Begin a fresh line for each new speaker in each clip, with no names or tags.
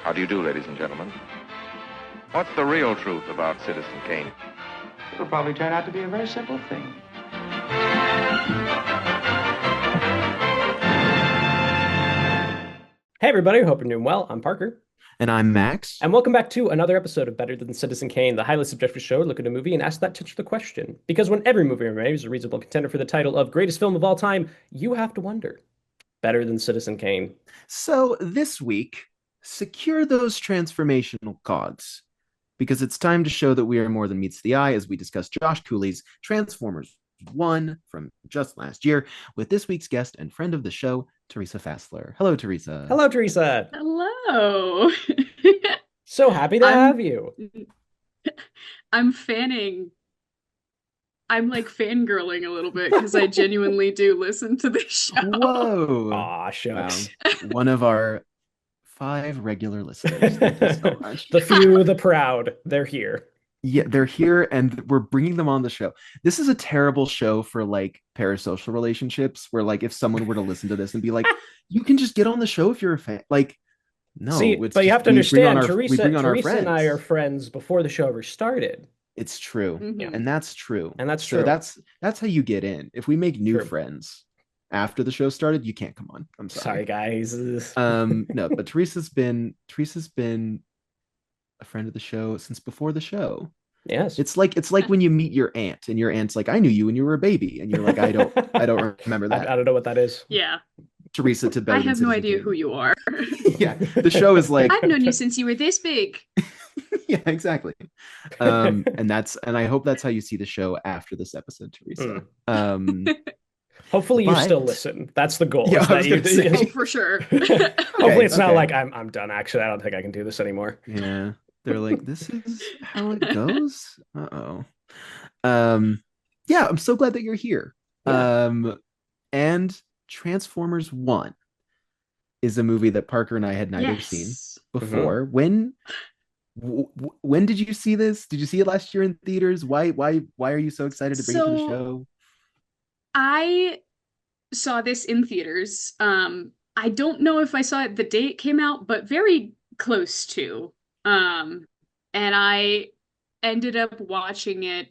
How do you do, ladies and gentlemen? What's the real truth about Citizen Kane?
It'll probably turn out to be a very simple thing.
Hey everybody, hope you're doing well. I'm Parker.
And I'm Max.
And welcome back to another episode of Better Than Citizen Kane, the highly subjective show. Look at a movie and ask that titular question. Because when every movie is a reasonable contender for the title of greatest film of all time, you have to wonder, better than Citizen Kane.
So this week, secure those transformational cogs, because it's time to show that we are more than meets the eye as we discuss Josh Cooley's Transformers 1 from just last year with this week's guest and friend of the show, Theresa Fassler. Hello, Theresa.
Hello, Theresa.
Hello.
So happy to have you.
I'm fanning. I'm like fangirling a little bit because I genuinely do listen to this show.
Whoa.
Aw, shucks.
Wow. One of our 5 regular listeners. Thank you so much.
The few, the proud, they're here.
Yeah, they're here and we're bringing them on the show. This is a terrible show for like parasocial relationships where like if someone were to listen to this and be like, you can just get on the show if you're a fan. Like, no.
See, but you have to understand, Theresa and I are friends before the show ever started.
It's true.
Mhm.
And that's true.
And that's true.
So that's how you get in. If we make new friends after the show started, you can't come on. I'm sorry.
Sorry, guys.
No, but Teresa's been a friend of the show since before the show.
Yes.
It's like when you meet your aunt and your aunt's like, I knew you when you were a baby, and you're like, I don't remember that.
I don't know what that is.
Yeah.
Teresa to Better
I have
Than
no
Citizen
idea
Kane.
who you are.
Yeah, the show is like
I've known you since you were this big.
yeah, exactly. And I hope that's how you see the show after this episode, Teresa.
Hopefully you
but-
still listen. That's the goal.
Yeah,
is
I
that
was
you,
gonna say.
Oh, for sure.
Hopefully it's not
okay.
like I'm done. Actually, I don't think I can do this anymore.
Yeah, they're like, this is how it goes. Yeah, I'm so glad that you're here.
Yeah.
And Transformers 1 is a movie that Parker and I had neither seen before. When did you see this? Did you see it last year in theaters? Why are you so excited to bring it to the show?
I saw this in theaters. I don't know if I saw it the day it came out, but very close to. And I ended up watching it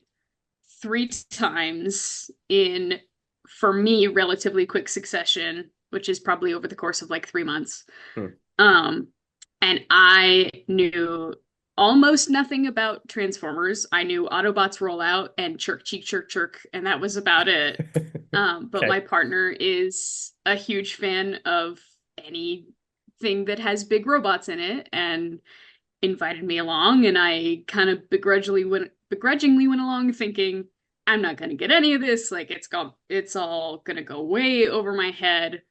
3 times in, for me, relatively quick succession, which is probably over the course of like 3 months. And I knew almost nothing about Transformers. I knew Autobots roll out and chirk, cheek, chirk, chirk, and that was about it. But
Okay.
my partner is a huge fan of anything that has big robots in it and invited me along, and I kind of begrudgingly went along thinking, I'm not going to get any of this. Like, it's all going to go way over my head.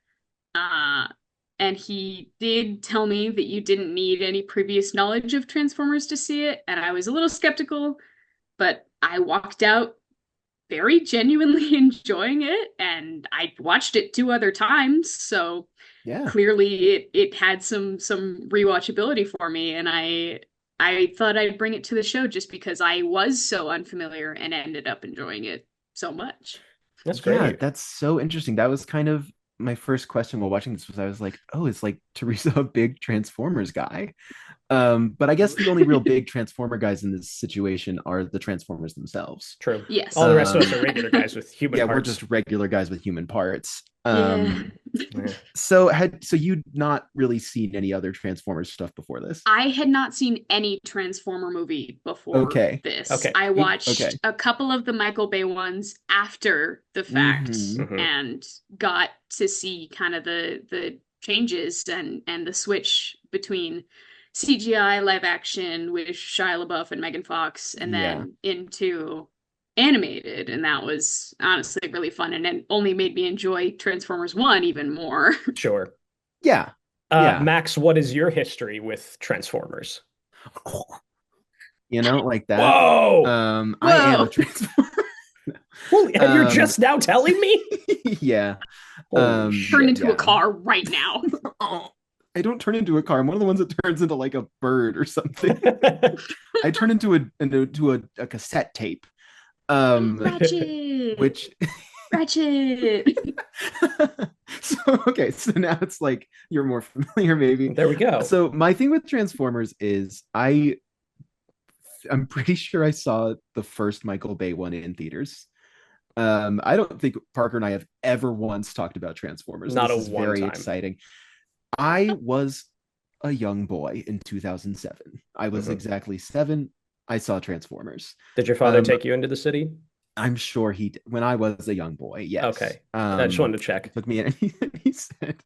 And he did tell me that you didn't need any previous knowledge of Transformers to see it. And I was a little skeptical, but I walked out very genuinely enjoying it. And I watched it 2 other times. So
Yeah.
clearly it had some rewatchability for me. And I thought I'd bring it to the show just because I was so unfamiliar and ended up enjoying it so much.
That's great.
Yeah, that's so interesting. That was kind of my first question while watching this. Was I was like, oh, is like Teresa a big Transformers guy? But I guess the only real big Transformer guys in this situation are the Transformers themselves.
True.
Yes.
All the rest of us are regular guys with human
Yeah,
parts.
we're just regular guys with human parts.
Yeah.
So you'd not really seen any other Transformers stuff before this?
I had not seen any Transformer movie before this.
Okay.
I watched
Okay.
a couple of the Michael Bay ones after the fact
Mhm.
and got to see kind of the changes and the switch between CGI live action with Shia LaBeouf and Megan Fox and then into animated, and that was honestly really fun, and it only made me enjoy Transformers 1 even more.
Sure.
Yeah. Yeah.
Max, what is your history with Transformers?
You know, like that.
Whoa!
I am
Whoa.
a Transformer.
Holy, and you're just now telling me?
Yeah.
Holy shit,
Turn into
yeah.
a car right now.
Oh, I don't turn into a car. I'm one of the ones that turns into like a bird or something. I turn into a cassette tape.
Ratchet.
Which
Ratchet.
So okay, so now it's like you're more familiar, maybe.
There we go.
So my thing with Transformers is I'm pretty sure I saw the first Michael Bay one in theaters. I don't think Parker and I have ever once talked about Transformers.
Not
this
a
is
one
very
time.
exciting. I was a young boy in 2007. I was exactly 7. I saw Transformers.
Did your father take you into the city?
I'm sure he did. When I was a young boy, yes.
Okay. I just wanted to check.
Took me in and he said,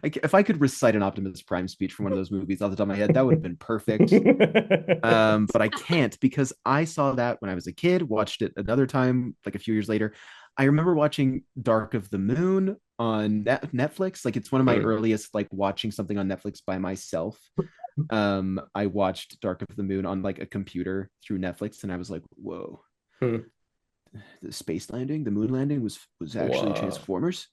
if I could recite an Optimus Prime speech from one of those movies off the top of my head, that would have been perfect. But I can't, because I saw that when I was a kid, watched it another time, like a few years later. I remember watching Dark of the Moon on Netflix. Like, it's one of my earliest, like, watching something on Netflix by myself. I watched Dark of the Moon on like a computer through Netflix, and I was like, whoa. The space landing, the moon landing was actually Transformers.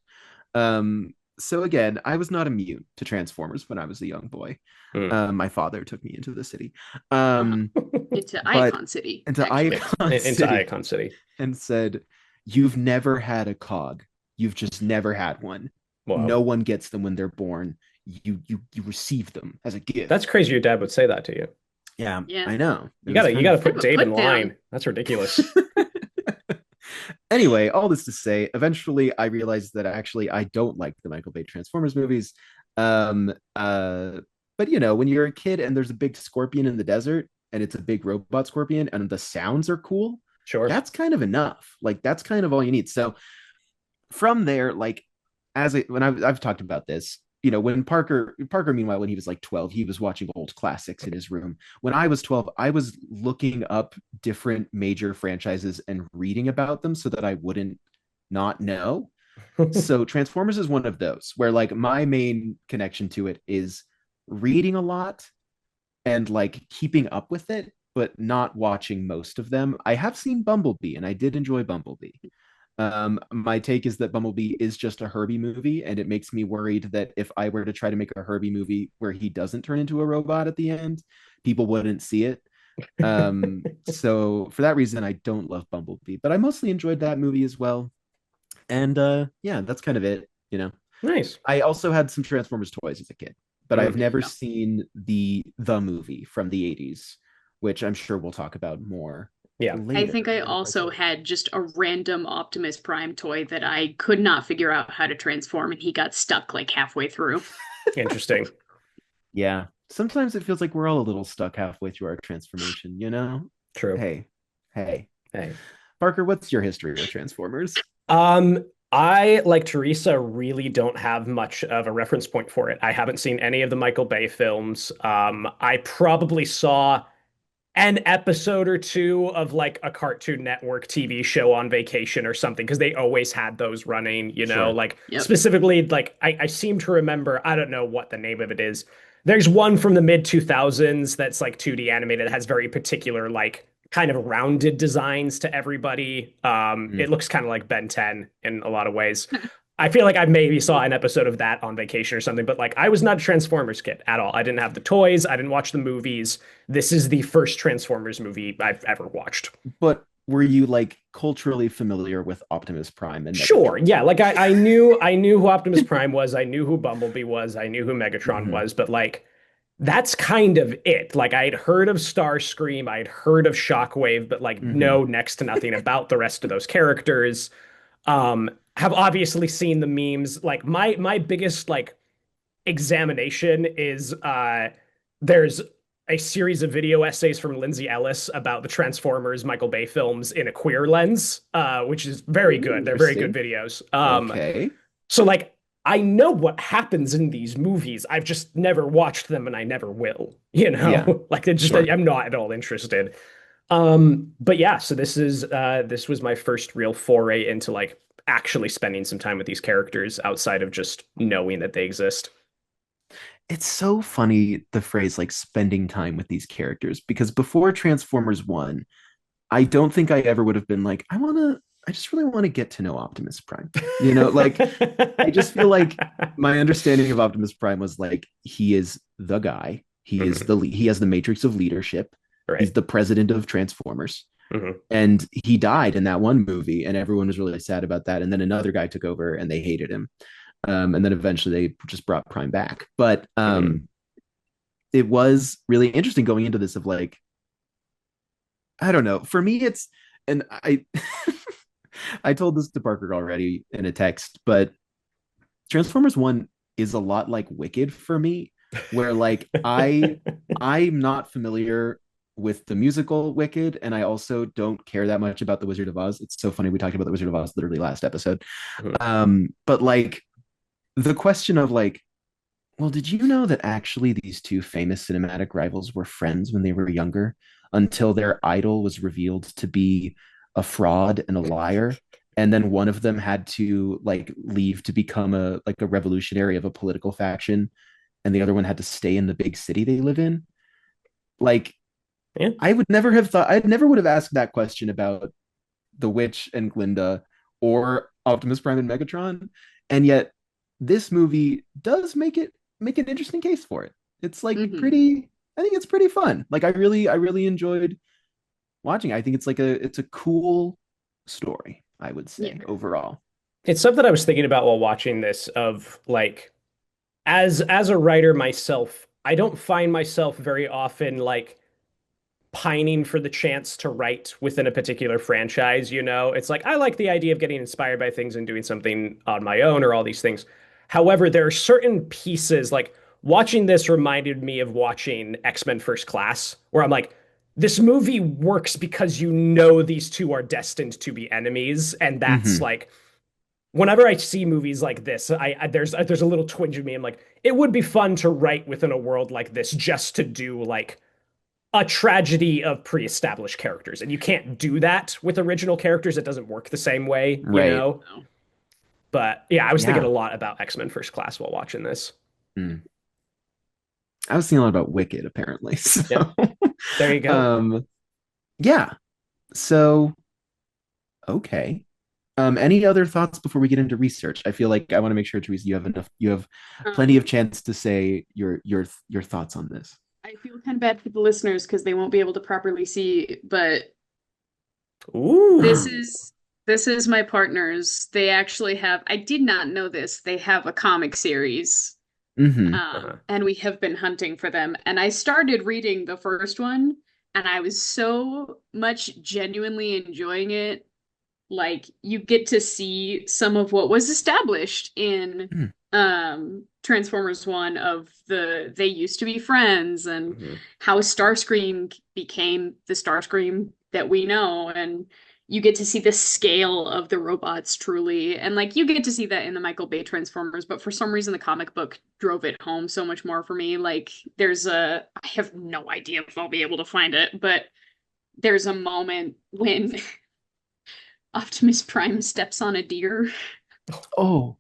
So again, I was not immune to Transformers when I was a young boy. My father took me into the city.
Into Icon City.
Into Icon City. And said, you've never had a cog. You've just never had one. Wow. No one gets them when they're born. You receive them as a gift.
That's crazy your dad would say that to you.
Yeah. I know.
You gotta put Dave in line. That's ridiculous.
Anyway, all this to say, eventually I realized that actually I don't like the Michael Bay Transformers movies. But you know, when you're a kid and there's a big scorpion in the desert and it's a big robot scorpion and the sounds are cool,
sure,
that's kind of enough. Like, that's kind of all you need. So from there, like, when I've talked about this, you know, when Parker, meanwhile, when he was like 12, he was watching old classics in his room. When I was 12, I was looking up different major franchises and reading about them so that I wouldn't not know. So Transformers is one of those where, like, my main connection to it is reading a lot and like keeping up with it, but not watching most of them. I have seen Bumblebee and I did enjoy Bumblebee. My take is that Bumblebee is just a Herbie movie, and it makes me worried that if I were to try to make a Herbie movie where he doesn't turn into a robot at the end, people wouldn't see it. So for that reason, I don't love Bumblebee, but I mostly enjoyed that movie as well. And yeah, that's kind of it, you know.
Nice.
I also had some Transformers toys as a kid, but I've never seen the movie from the 80s, which I'm sure we'll talk about more.
Yeah,
I think I also had just a random Optimus Prime toy that I could not figure out how to transform, and he got stuck like halfway through.
Interesting.
Yeah. Sometimes it feels like we're all a little stuck halfway through our transformation, you know?
True.
Hey. Parker, what's your history with Transformers?
I, like Theresa, really don't have much of a reference point for it. I haven't seen any of the Michael Bay films. I probably saw an episode or two of like a Cartoon Network TV show on vacation or something, because they always had those running, you know,
sure.
like specifically, like I seem to remember, I don't know what the name of it is. There's one from the mid 2000s that's like 2D animated. It has very particular, like, kind of rounded designs to everybody. It looks kind of like Ben 10 in a lot of ways. I feel like I maybe saw an episode of that on vacation or something, but like, I was not a Transformers kid at all. I didn't have the toys. I didn't watch the movies. This is the first Transformers movie I've ever watched.
But were you like culturally familiar with Optimus Prime? And
sure, yeah. Like I knew who Optimus Prime was. I knew who Bumblebee was. I knew who Megatron was. But like, that's kind of it. Like, I'd heard of Starscream, I'd heard of Shockwave, but like know next to nothing about the rest of those characters. Have obviously seen the memes. Like, my biggest like examination is there's a series of video essays from Lindsay Ellis about the Transformers Michael Bay films in a queer lens, which is very good. They're very good videos.
Okay.
So like, I know what happens in these movies. I've just never watched them, and I never will, you know? Yeah, like, it just, I'm not at all interested. But yeah, so this was my first real foray into like actually spending some time with these characters outside of just knowing that they exist.
It's so funny, the phrase like spending time with these characters, because before Transformers 1, I don't think I ever would have been like, I just really want to get to know Optimus Prime. You know, like, I just feel like my understanding of Optimus Prime was like, he is the guy. He is he has the matrix of leadership. Right. He's the president of Transformers.
Mhm.
And he died in that one movie, and everyone was really sad about that. And then another guy took over, and they hated him. And then eventually they just brought Prime back. But
Mhm.
it was really interesting going into this of like, I don't know. For me, it's and I I told this to Parker already in a text, but Transformers One is a lot like Wicked for me, where like I'm not familiar with the musical Wicked, and I also don't care that much about the Wizard of Oz. It's so funny we talked about the Wizard of Oz literally last episode.
Mhm.
But like the question of like, well, did you know that actually these two famous cinematic rivals were friends when they were younger until their idol was revealed to be a fraud and a liar? And then one of them had to like leave to become a revolutionary of a political faction, and the other one had to stay in the big city they live in. Like,
Yeah.
I would never have thought, I never would have asked that question about the Witch and Glinda or Optimus Prime and Megatron. And yet this movie does make an interesting case for it. It's like
Hmm.
pretty, I think it's pretty fun. Like I really enjoyed watching. I think it's a cool story, I would
Yeah.
say, overall.
It's something I was thinking about while watching this of like as a writer myself, I don't find myself very often like pining for the chance to write within a particular franchise, you know? It's like I like the idea of getting inspired by things and doing something on my own or all these things. However, there are certain pieces like watching this reminded me of watching X-Men First Class, where I'm like, this movie works because you know these two are destined to be enemies, and that's
Mm-hmm.
like whenever I see movies like this, there's a little twinge in me. I'm like, it would be fun to write within a world like this just to do like a tragedy of pre-established characters, and you can't do that with original characters. It doesn't work the same way, you
Right.
know.
No.
But yeah, I was thinking a
Yeah.
lot about X-Men First Class while watching this.
Mm. I was thinking a lot about Wicked, apparently.
Yeah,
So,
there you go.
um, yeah. So, okay. Any other thoughts before we get into research? I feel like I want to make sure, Teresa, you have plenty of
Um,
chance to say your thoughts on this.
I feel kind of bad for the listeners because they won't be able to properly see, but this
Ooh.
is this is my partner's. They actually have, I did not know this. They have a comic series.
Mm-hmm.
Uh-huh.
And we have been hunting for them. And I started reading the first one, and I was so much genuinely enjoying it. Like you get to see some of what was established in
Mm-hmm.
Transformers 1 of they used to be friends and
Mhm.
how Starscream became the Starscream that we know, and you get to see the scale of the robots truly, and like you get to see that in the Michael Bay Transformers, but for some reason the comic book drove it home so much more for me. Like I have no idea if I'll be able to find it, but there's a moment when Optimus Prime steps on a deer
Oh,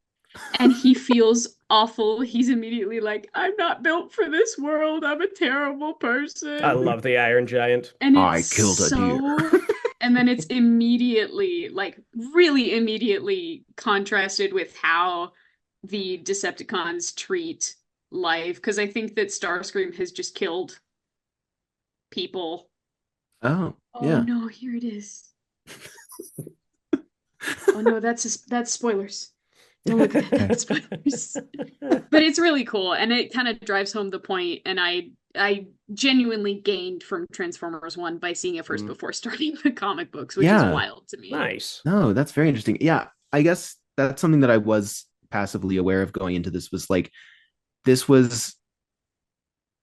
and he feels awful. He's immediately like, I'm not built for this world. I'm a terrible
I
person.
love the Iron Giant.
And
I
it's
killed a deer.
and then it's immediately, like, really immediately contrasted with how the Decepticons treat life. Because I think that Starscream has just killed people.
Oh,
Oh
yeah.
no, here it is. Oh no, that's spoilers. Don't look at that.
Okay.
That's spoilers. But it's really cool, and it kind of drives home the point. And I genuinely gained from Transformers 1 by seeing it first
Mm,
before starting the comic books, which is
Yeah.
wild to me.
nice.
No, that's very interesting. Yeah, I guess that's something that I was passively aware of going into this was like this was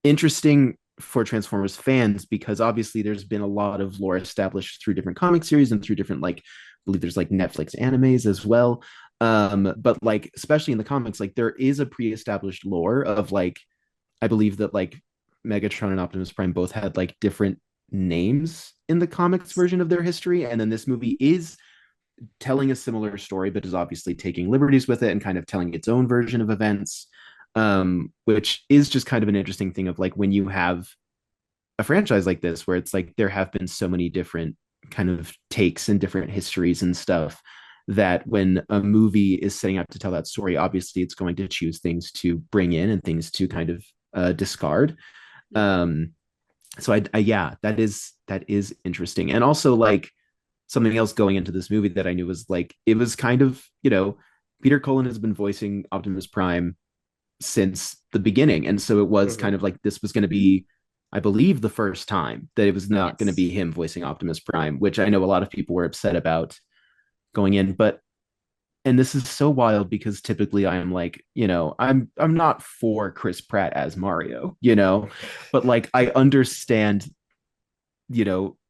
interesting for Transformers fans because obviously there's been a lot of lore established through different comic series and through different like I believe there's like Netflix animes as well. But like especially in the comics, like there is a pre-established lore of like I believe that like Megatron and Optimus Prime both had like different names in the comics version of their history, and then this movie is telling a similar story, but is obviously taking liberties with it and kind of telling its own version of events, which is just kind of an interesting thing of like when you have a franchise like this, where it's like there have been so many different kind of takes and different histories and stuff that when a movie is setting out to tell that story, obviously it's going to choose things to bring in and things to kind of discard. Um, So yeah, that is interesting. And also like something else going into this movie that I knew was like it was kind of, Peter Cullen has been voicing Optimus Prime since the beginning. And so it was kind
Mhm.
of like this was going to be, I believe, the first time that it was not going to be
Yes.
him voicing Optimus Prime, which I know a lot of people were upset about going in. But and this is so wild because typically I am like, I'm not for Chris Pratt as Mario, but like I understand,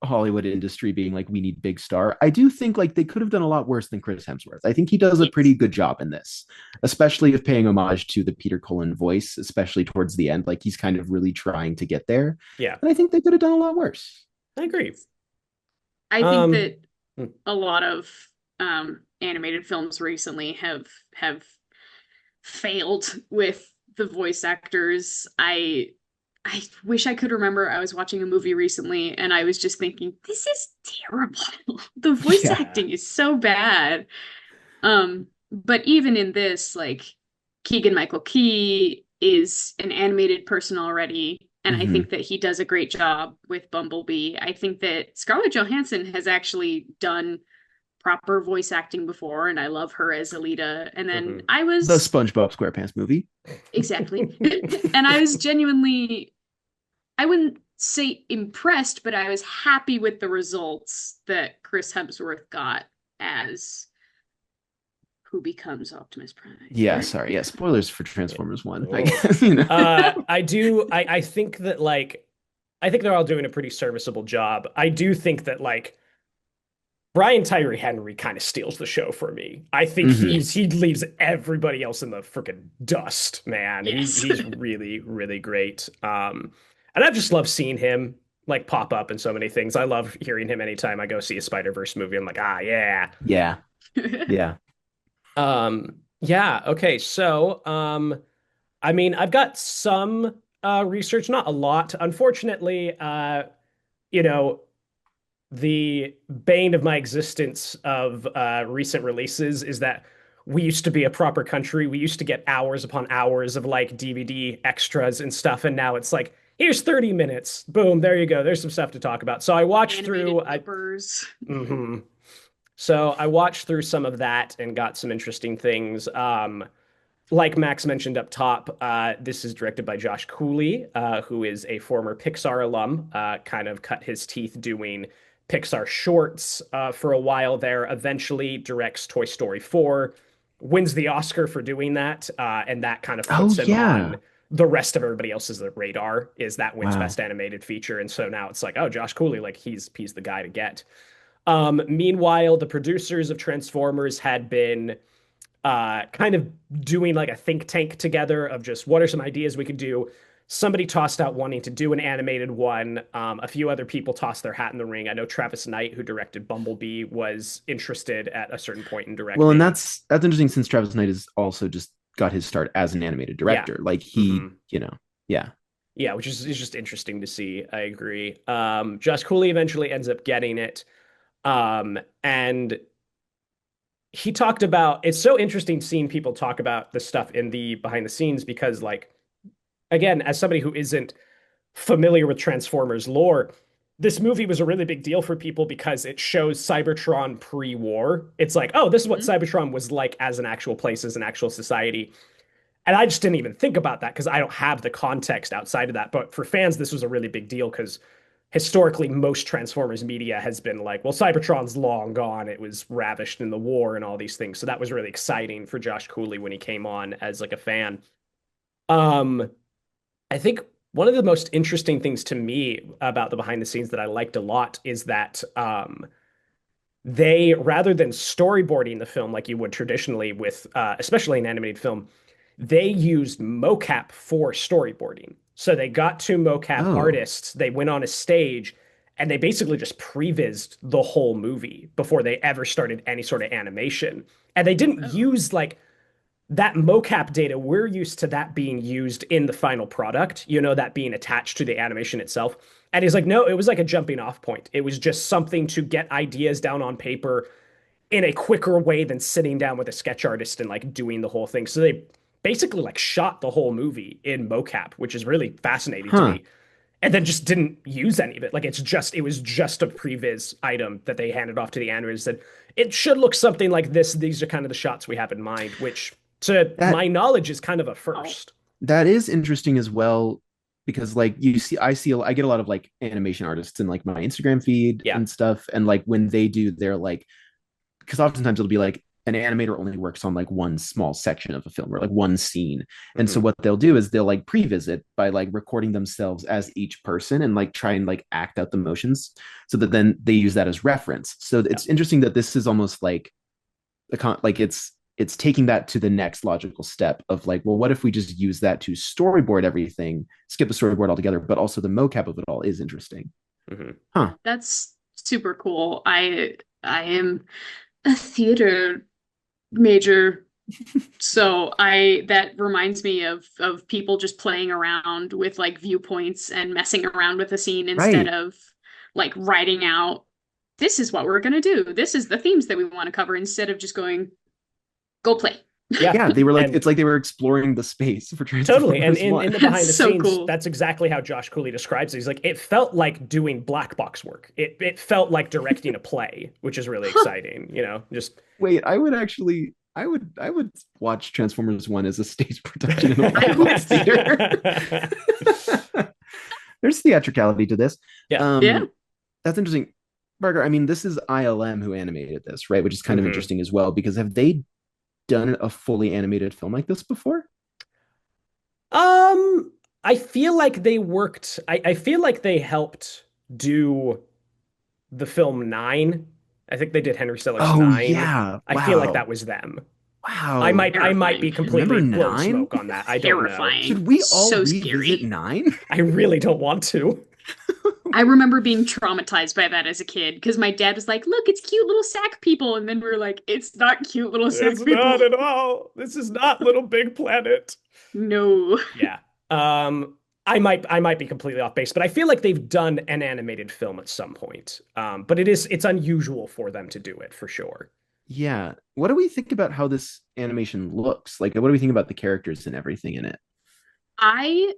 Hollywood industry being like, we need big star. I do think like they could have done a lot worse than Chris Hemsworth. I think he does a pretty
Yes.
good job in this, especially of paying homage to the Peter Cullen voice, especially towards the end. Like he's kind of really trying to get there.
Yeah,
And I think they could have done a lot worse.
I agree.
I think
Um,
that a lot of animated films recently have failed with the voice actors. I wish I could remember. I was watching a movie recently and I was just thinking, this is terrible. The voice
yeah.
acting is so bad. But even in this, like Keegan-Michael Key is an animated person already, and I
Mm-hmm.
think that he does a great job with Bumblebee. I think that Scarlett Johansson has actually done proper voice acting before, and I love her as Alita. And then
Mhm.
I
The
was
SpongeBob SquarePants movie.
exactly, and I was genuinely, I wouldn't say impressed, but I was happy with the results that Chris Hemsworth got as who becomes Optimus
Yeah,
Prime.
sorry. Yeah, spoilers for
Yeah.
Transformers 1, I
Oh.
guess.
I think that like I think they're all doing a pretty serviceable job. I do think that like Brian Tyree Henry kind of steals the show for me. I think
Hmm.
he leaves everybody else in the freaking dust, man.
Yes.
He's really, really great. And I've just loved seeing him like pop up in so many things. I love hearing him anytime I go see a Spider-Verse movie. I'm like, ah, yeah.
Yeah, yeah.
Yeah, okay. So, I mean, I've got some research, not a lot. Unfortunately, you know, the bane of my existence of recent releases is that we used to be a proper country. We used to get hours upon hours of like DVD extras and stuff, and now it's like, here's 30 minutes. Boom, there you go. There's some stuff to talk about. So I watched through
Animated blippers.
mhm. So I watched through some of that and got some interesting things. Like Max mentioned up top, this is directed by Josh Cooley, who is a former Pixar alum, kind of cut his teeth doing Pixar shorts for a while there, eventually directs Toy Story 4, wins the Oscar for doing that, and that kind of
Oh
puts him on
yeah.
the rest of everybody else's radar, is that wins
Wow.
Best Animated Feature. And so now it's like, oh, Josh Cooley, like he's the guy to get. Meanwhile, the producers of Transformers had been kind of doing like a think tank together of just what are some ideas we could do. Somebody tossed out wanting to do an animated one. A few other people tossed their hat in the ring. I know Travis Knight, who directed Bumblebee, was interested at a certain point in
Well, and
directing.
that's interesting since Travis Knight has also just got his start as an animated
Yeah.
director. Like he,
Hmm.
yeah.
Yeah, which is just interesting to see. I agree. Josh Cooley eventually ends up getting it. And he talked about it's so interesting seeing people talk about the stuff in the behind the scenes because like again, as somebody who isn't familiar with Transformers lore, this movie was a really big deal for people because it shows Cybertron pre-war. It's like, oh, this is what
Mhm.
Cybertron was like as an actual place, as an actual society. And I just didn't even think about that because I don't have the context outside of that. But for fans, this was a really big deal because historically, most Transformers media has been like, well, Cybertron's long gone. It was ravished in the war and all these things. So that was really exciting for Josh Cooley when he came on as like a fan. Um, I think one of the most interesting things to me about the behind the scenes that I liked a lot is that they, rather than storyboarding the film like you would traditionally with, especially an animated film, they used mocap for storyboarding. So they got two mocap
Oh.
artists, they went on a stage, and they basically just prevised the whole movie before they ever started any sort of animation. And they didn't
Oh.
use like that mocap data, we're used to that being used in the final product, that being attached to the animation itself. And he's like, no, it was like a jumping off point. It was just something to get ideas down on paper in a quicker way than sitting down with a sketch artist and like doing the whole thing. So they basically like shot the whole movie in mocap, which is really fascinating to
Huh.
me. and then just didn't use any of it. Like it was just a previs item that they handed off to the animators, said it should look something like this. These are kind of the shots we have in mind, which to
That
my knowledge is kind of a
Oh,
first.
that is interesting as well, because like I get a lot of like animation artists in like my Instagram feed
Yeah.
and stuff, and like when they do their like, because oftentimes it'll be like an animator only works on like one small section of a film or like one scene. And so
Mhm.
what they'll do is they'll like previsit by like recording themselves as each person and like try and like act out the motions so that then they use that as reference. So
Yeah.
it's interesting that this is almost like like it's taking that to the next logical step of like, well, what if we just use that to storyboard everything, skip the storyboard altogether, but also the mocap of it all is interesting.
Mhm.
Huh.
that's super cool. I am a theater major, so I that reminds me of people just playing around with like viewpoints and messing around with a scene instead
Right.
of like writing out, this is what we're gonna do. This is the themes that we want to cover, instead of just going, go play.
Yeah.
Yeah, they were like,
And
it's like they were exploring the space for
totally. And
Transformers
in
1.
the
That's
behind the
so
scenes,
cool.
that's exactly how Josh Cooley describes it. He's like, it felt like doing black box work. It felt like directing a play, which is really
Huh.
exciting, just
Wait, I would watch Transformers 1 as a stage production in a
I
black
would
box theater. There's theatricality to this.
Yeah.
Yeah.
That's interesting. Barker, I mean, this is ILM who animated this, right? Which is kind of
Mhm.
interesting as well, because have they done a fully animated film like this before?
I feel like they worked, I feel like they helped do the film Nine. I think they did Henry Seller's
Oh
Nine.
yeah.
I feel like
Wow.
that was them.
Wow.
I might be
Terrifying.
Remember
completely blowing
9?
smoke on that. I don't know.
Terrifying.
Should we all
So
revisit
scary.
9?
I really don't want to.
I remember being traumatized by that as a kid because my dad was like, "Look, it's cute little sack people," and then we were like, "It's not cute little sack
It's
people."
not at all. This is not Little Big Planet.
No.
Yeah. I might be completely off base, but I feel like they've done an animated film at some point. But it's unusual for them to do it for sure.
Yeah. What do we think about how this animation looks? Like, what do we think about the characters and everything in it?
I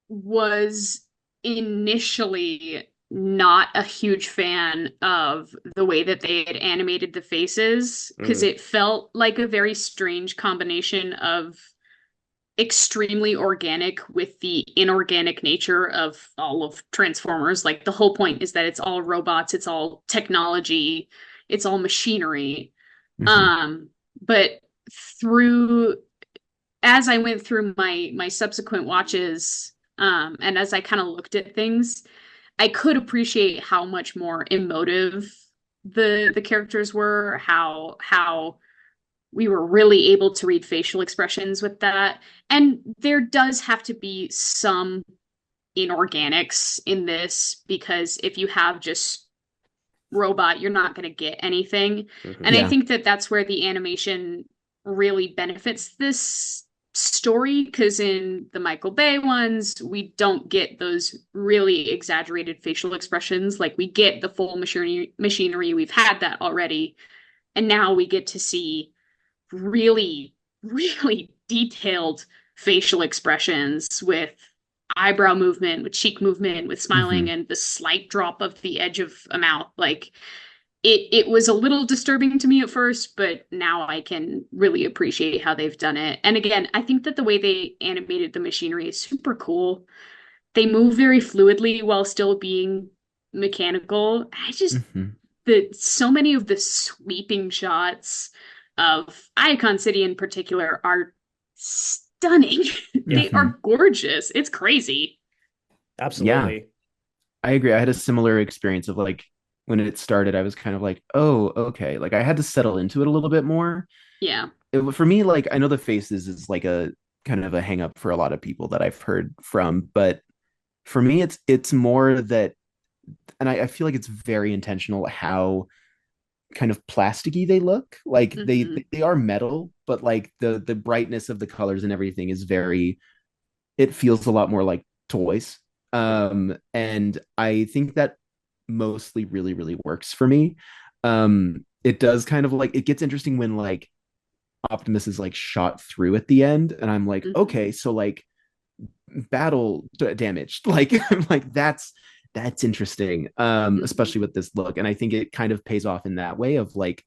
was initially not a huge fan of the way that they had animated the faces because
Mhm.
it felt like a very strange combination of extremely organic with the inorganic nature of all of Transformers. Like the whole point is that it's all robots, it's all technology, it's all machinery.
Mhm.
Um, but through as I went through my subsequent watches, and as I kind of looked at things, I could appreciate how much more emotive the characters were, how we were really able to read facial expressions with that. And there does have to be some inorganics in this because if you have just robot, you're not going to get anything.
Mhm.
And I
Yeah.
think that that's where the animation really benefits this story because in the Michael Bay ones, we don't get those really exaggerated facial expressions. Like we get the full machinery. We've had that already. And now we get to see really, really detailed facial expressions with eyebrow movement, with cheek movement, with smiling,
Mhm.
and the slight drop of the edge of a mouth. Like it was a little disturbing to me at first, but now I can really appreciate how they've done it. And again, I think that the way they animated the machinery is super cool. They move very fluidly while still being mechanical. I just
Mhm.
the so many of the sweeping shots of Icon City in particular are stunning.
Yeah,
They
Mhm.
are gorgeous. It's crazy.
Yeah.
absolutely.
I agree. I had a similar experience of like when it started, I was kind of like, oh, okay. Like I had to settle into it a little bit more.
Yeah.
For me, like I know the faces is like a kind of a hang up for a lot of people that I've heard from, but for me, it's more that, and I feel like it's very intentional how kind of plasticky they look. Like
Hmm.
they are metal, but like the brightness of the colors and everything is very, it feels a lot more like toys. And I think that mostly really works for me. It does kind of like, it gets interesting when like Optimus is like shot through at the end, and I'm like,
Hmm.
okay, so like battle damaged. Like I'm like that's interesting, especially with this look. And I think it kind of pays off in that way of like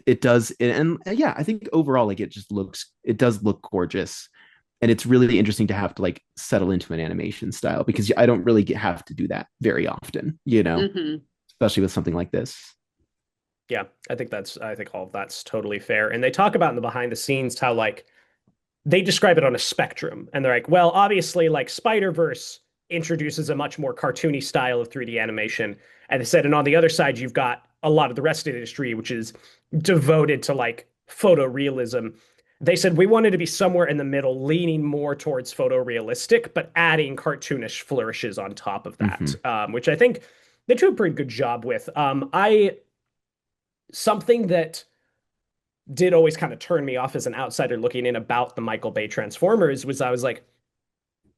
it does. And yeah, I think overall, like it does look gorgeous. And it's really interesting to have to like settle into an animation style because I don't really have to do that very often, especially with something like this.
Yeah, I think all of that's totally fair. And they talk about in the behind the scenes how like they describe it on a spectrum. And they're like, well, obviously, like Spider-Verse introduces a much more cartoony style of 3D animation. And they said, and on the other side, you've got a lot of the rest of the industry, which is devoted to like photorealism. They said we wanted to be somewhere in the middle, leaning more towards photorealistic, but adding cartoonish flourishes on top of that, which I think they do a pretty good job with. Something that did always kind of turn me off as an outsider looking in about the Michael Bay Transformers was I was like,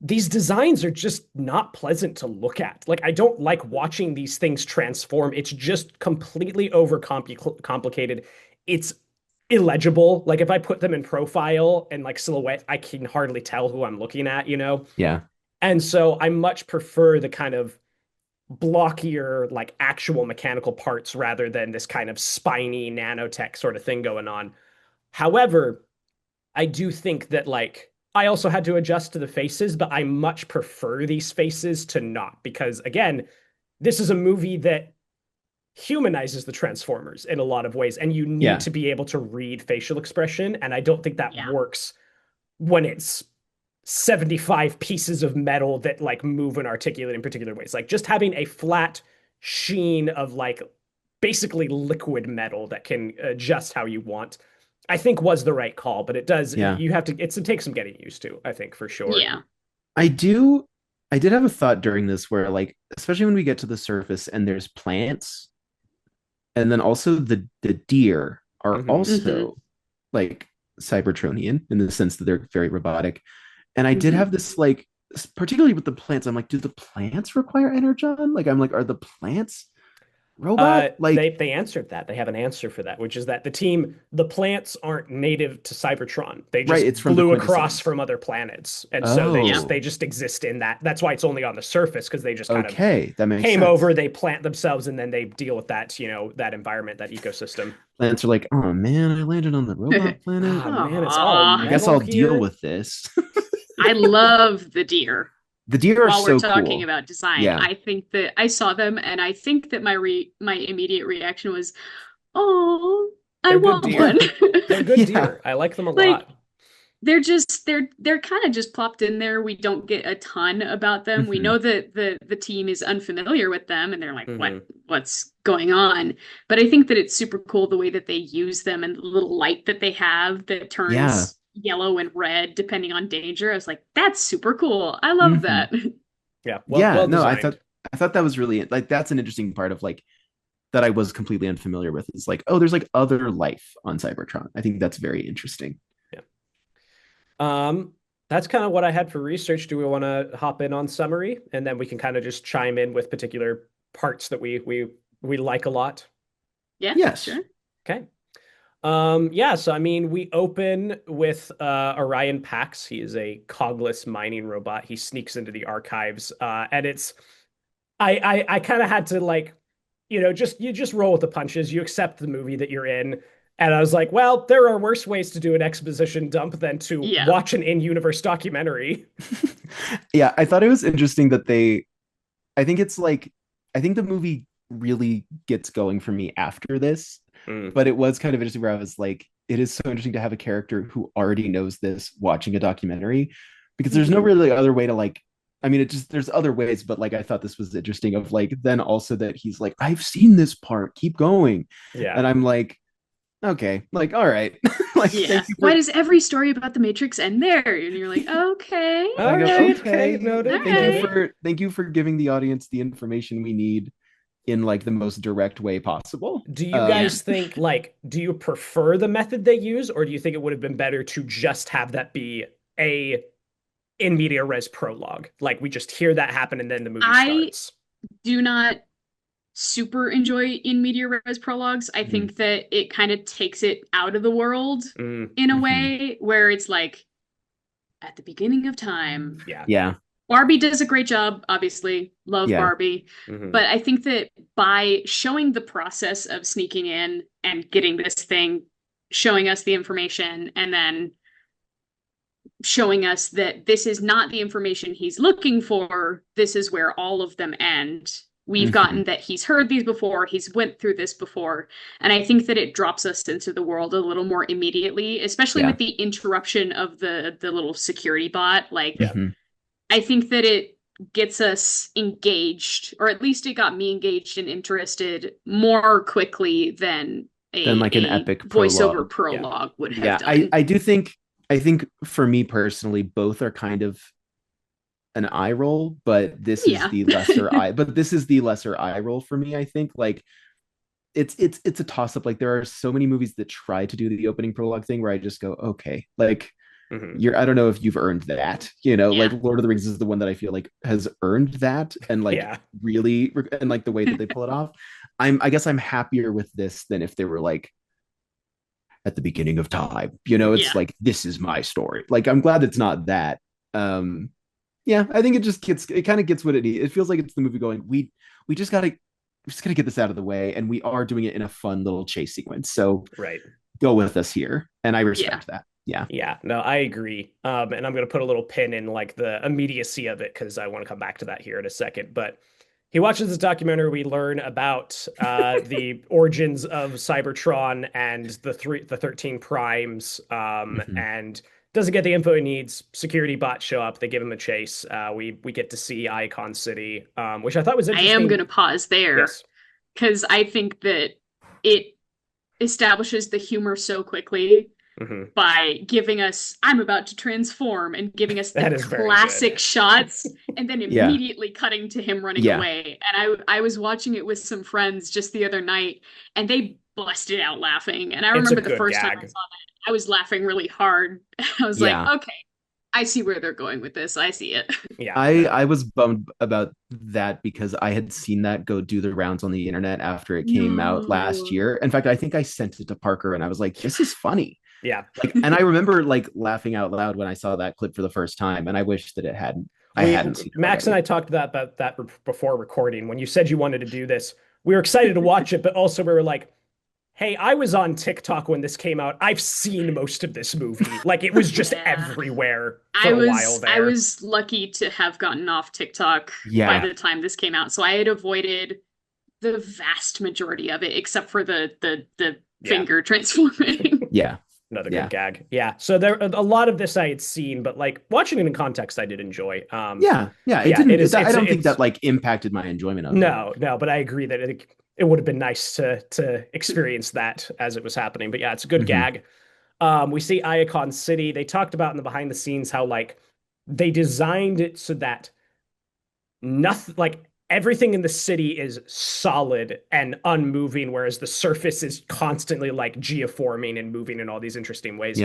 these designs are just not pleasant to look at. Like, I don't like watching these things transform. It's just completely overcomplicated. It's illegible. Like, if I put them in profile and like silhouette, I can hardly tell who I'm looking at,
Yeah.
And so I much prefer the kind of blockier, like actual mechanical parts rather than this kind of spiny nanotech sort of thing going on. However, I do think that like I also had to adjust to the faces, but I much prefer these faces to not because again, this is a movie that humanizes the Transformers in a lot of ways, and you need to be able to read facial expression, and I don't think that works when it's 75 pieces of metal that like move and articulate in particular ways. Like just having a flat sheen of like basically liquid metal that can adjust how you want, I think was the right call, but it does, you have to, it takes some getting used to, I think, for sure.
Yeah.
I did have a thought during this where like, especially when we get to the surface and there's plants, and then also the deer are also like Cybertronian in the sense that they're very robotic. And I did have this like, particularly with the plants, I'm like, do the plants require energon? Like, I'm like, are the plants robot? Like
they answered that. They have an answer for that, which is that the plants aren't native to Cybertron. They just flew across from other planets, and so they just exist in that. That's why it's only on the surface because they just kind of
that makes
came
sense.
over. They plant themselves, and then they deal with that that environment, that ecosystem.
Plants are like, oh man, I landed on the robot planet.
Oh man, it's all
I guess I'll deal with this.
I love the deer.
The deer are
while
so
we're talking
cool.
about design,
Yeah.
I think that I saw them and I think that my immediate reaction was, oh, I want one.
They're good deer. I like them a lot.
They're kind of just plopped in there. We don't get a ton about them. We know that the team is unfamiliar with them and they're like, what's going on? But I think that it's super cool the way that they use them and the little light that they have that turns yellow and red depending on danger. I was like, that's super cool. I love that.
Yeah.
No, I thought that was really like that's an interesting part of like that I was completely unfamiliar with. Is like, oh, there's like other life on Cybertron. I think that's very interesting.
Yeah. That's kind of what I had for research. Do we want to hop in on summary and then we can kind of just chime in with particular parts that we like a lot?
Yeah.
Yes.
Sure.
Okay. So I mean, we open with Orion Pax. He is a cogless mining robot. He sneaks into the archives, and it's I kind of had to like, you just roll with the punches. You accept the movie that you're in, and I was like, well, there are worse ways to do an exposition dump than to watch an in-universe documentary.
Yeah, I thought it was interesting that I think the movie really gets going for me after this. But it was kind of interesting where I was like, it is so interesting to have a character who already knows this watching a documentary because there's no really other way to like, I mean, there's other ways, but like, I thought this was interesting of like, then also that he's like, I've seen this part, keep going.
Yeah.
And I'm like, okay, like, all right. Like,
why does every story about the Matrix end there? And you're like, okay.
Okay. Noted.
Thank you for giving the audience the information we need in like the most direct way possible.
Do you guys think like, do you prefer the method they use, or do you think it would have been better to just have that be a in media res prologue? Like we just hear that happen and then the movie starts.
Do not super enjoy in media res prologues. I think that it kind of takes it out of the world in a way where it's like, at the beginning of time.
Yeah.
Barbie does a great job, obviously. Love
Yeah.
Barbie.
Mhm.
But I think that by showing the process of sneaking in and getting this thing, showing us the information, and then showing us that this is not the information he's looking for, this is where all of them end. We've gotten that he's heard these before, he's went through this before, and I think that it drops us into the world a little more immediately, especially with the interruption of the little security bot. Like, I think that it gets us engaged, or at least it got me engaged and interested more quickly than
like an epic
voiceover prologue would have done.
I think for me personally, both are kind of an eye roll, but this is the lesser eye roll for me. I think like it's a toss up. Like there are so many movies that try to do the opening prologue thing where I just go, okay, like I don't know if you've earned that, like Lord of the Rings is the one that I feel like has earned that, and like really, and like the way that they pull it off. I guess I'm happier with this than if they were like at the beginning of time, it's like, this is my story. Like, I'm glad it's not that. I think it kind of gets what it needs. It feels like it's the movie going, we just gotta get this out of the way, and we are doing it in a fun little chase sequence. So go with us here. And I respect that.
Yeah, no, I agree. And I'm going to put a little pin in like the immediacy of it, because I want to come back to that here in a second. But he watches this documentary. We learn about the origins of Cybertron and the 13 primes, and doesn't get the info he needs. Security bots show up. They give him a chase. We get to see Icon City, which I thought was interesting.
I am going to pause there because I think that it establishes the humor so quickly by giving us, I'm about to transform, and giving us the classic shots, and then immediately cutting to him running away. And I was watching it with some friends just the other night, and they busted out laughing. And I remember the first time I saw that, I was laughing really hard. I was like, okay, I see where they're going with this. I see it.
I was bummed about that because I had seen that go do the rounds on the internet after it came out last year. In fact, I think I sent it to Parker, and I was like, this is funny. Like, and I remember like laughing out loud when I saw that clip for the first time, and I wish that I hadn't seen it.
Max and I talked about that before recording. When you said you wanted to do this, we were excited to watch it, but also we were like, hey, I was on TikTok when this came out. I've seen most of this movie. Like, it was just everywhere for a while there.
I was lucky to have gotten off TikTok by the time this came out, so I had avoided the vast majority of it, except for the finger transforming.
Another good gag. So there, a lot of this I had seen, but like watching it in context, I did enjoy.
I don't think that like impacted my enjoyment of it.
No, but I agree that it would have been nice to experience that as it was happening. But yeah, it's a good gag. We see Icon City. They talked about in the behind the scenes how like they designed it so that nothing, like everything in the city is solid and unmoving, whereas the surface is constantly like geoforming and moving in all these interesting ways.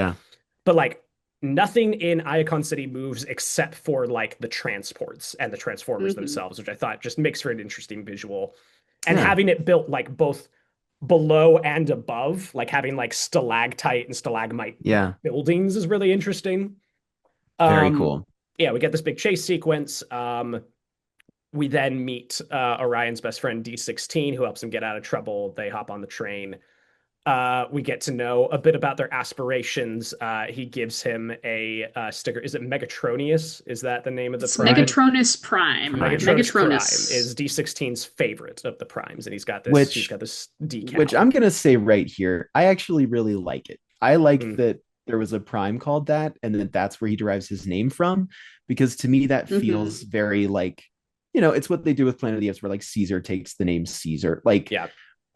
But like nothing in Icon City moves except for like the transports and the transformers themselves, which I thought just makes for an interesting visual. And having it built like both below and above, like having like stalactite and stalagmite buildings is really interesting.
Very cool.
Yeah, we get this big chase sequence. We then meet Orion's best friend, D16, who helps him get out of trouble. They hop on the train. We get to know a bit about their aspirations. He gives him a sticker. Is it Megatronius? Is that the name of the prime?
Megatronus Prime.
Megatronus Prime is D16's favorite of the primes, and he's got this decal.
Which I'm gonna say right here, I actually really like it. I like that there was a prime called that, and that's where he derives his name from, because to me that feels very like, it's what they do with Planet of the Apes, where like Caesar takes the name Caesar. Like,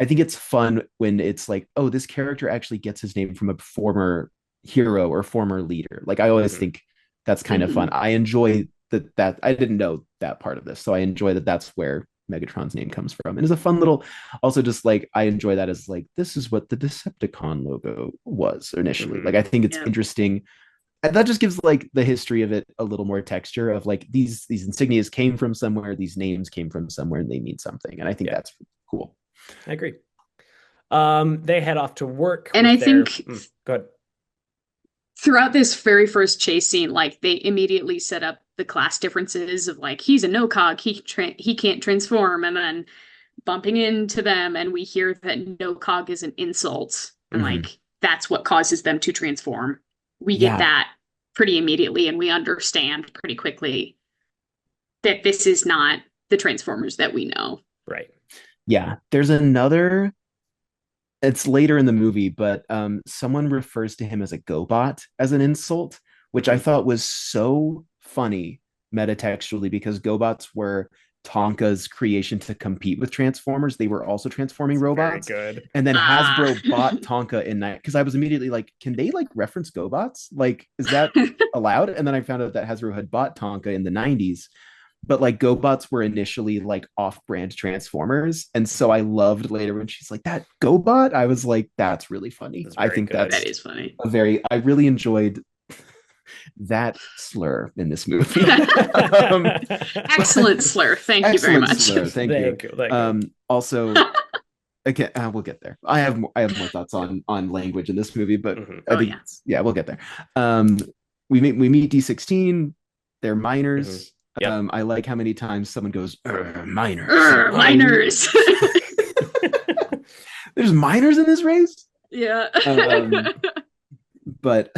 I think it's fun when it's like, oh, this character actually gets his name from a former hero or former leader. Like, I always think that's kind of fun. I enjoy that I didn't know that part of this, so I enjoy that that's where Megatron's name comes from. And it's a fun little, also just like, I enjoy that as like, this is what the Decepticon logo was initially. Like, I think it's interesting. And that just gives like the history of it a little more texture of like these insignias came from somewhere, these names came from somewhere, and they mean something. And I think that's cool.
I agree. They head off to work.
And I think
go ahead.
throughout this very first chase scene, like they immediately set up the class differences of like he's a no cog, he can't transform, and then bumping into them, and we hear that no cog is an insult, and like that's what causes them to transform. We get that pretty immediately, and we understand pretty quickly that this is not the Transformers that we know.
Right.
Yeah. There's another. It's later in the movie, but someone refers to him as a GoBot as an insult, which I thought was so funny metatextually, because GoBots were Tonka's creation to compete with Transformers. They were also transforming robots.
Very good.
And then Hasbro bought Tonka in that, because I was immediately like, can they like reference GoBots? Like, is that allowed? And then I found out that Hasbro had bought Tonka in the 90s. But like GoBots were initially like off-brand Transformers, and so I loved later when she's like that GoBot. I was like, that's really funny. I think that
is funny.
I really enjoyed that slur in this movie.
Excellent slur. Thank you very much.
Slur. Thank you. Also, again, we'll get there. I have more thoughts on language in this movie, but I think we'll get there. We meet D16. They're miners. Yep. I like how many times someone goes, miners.
Miners.
There's miners in this race?
Yeah.
But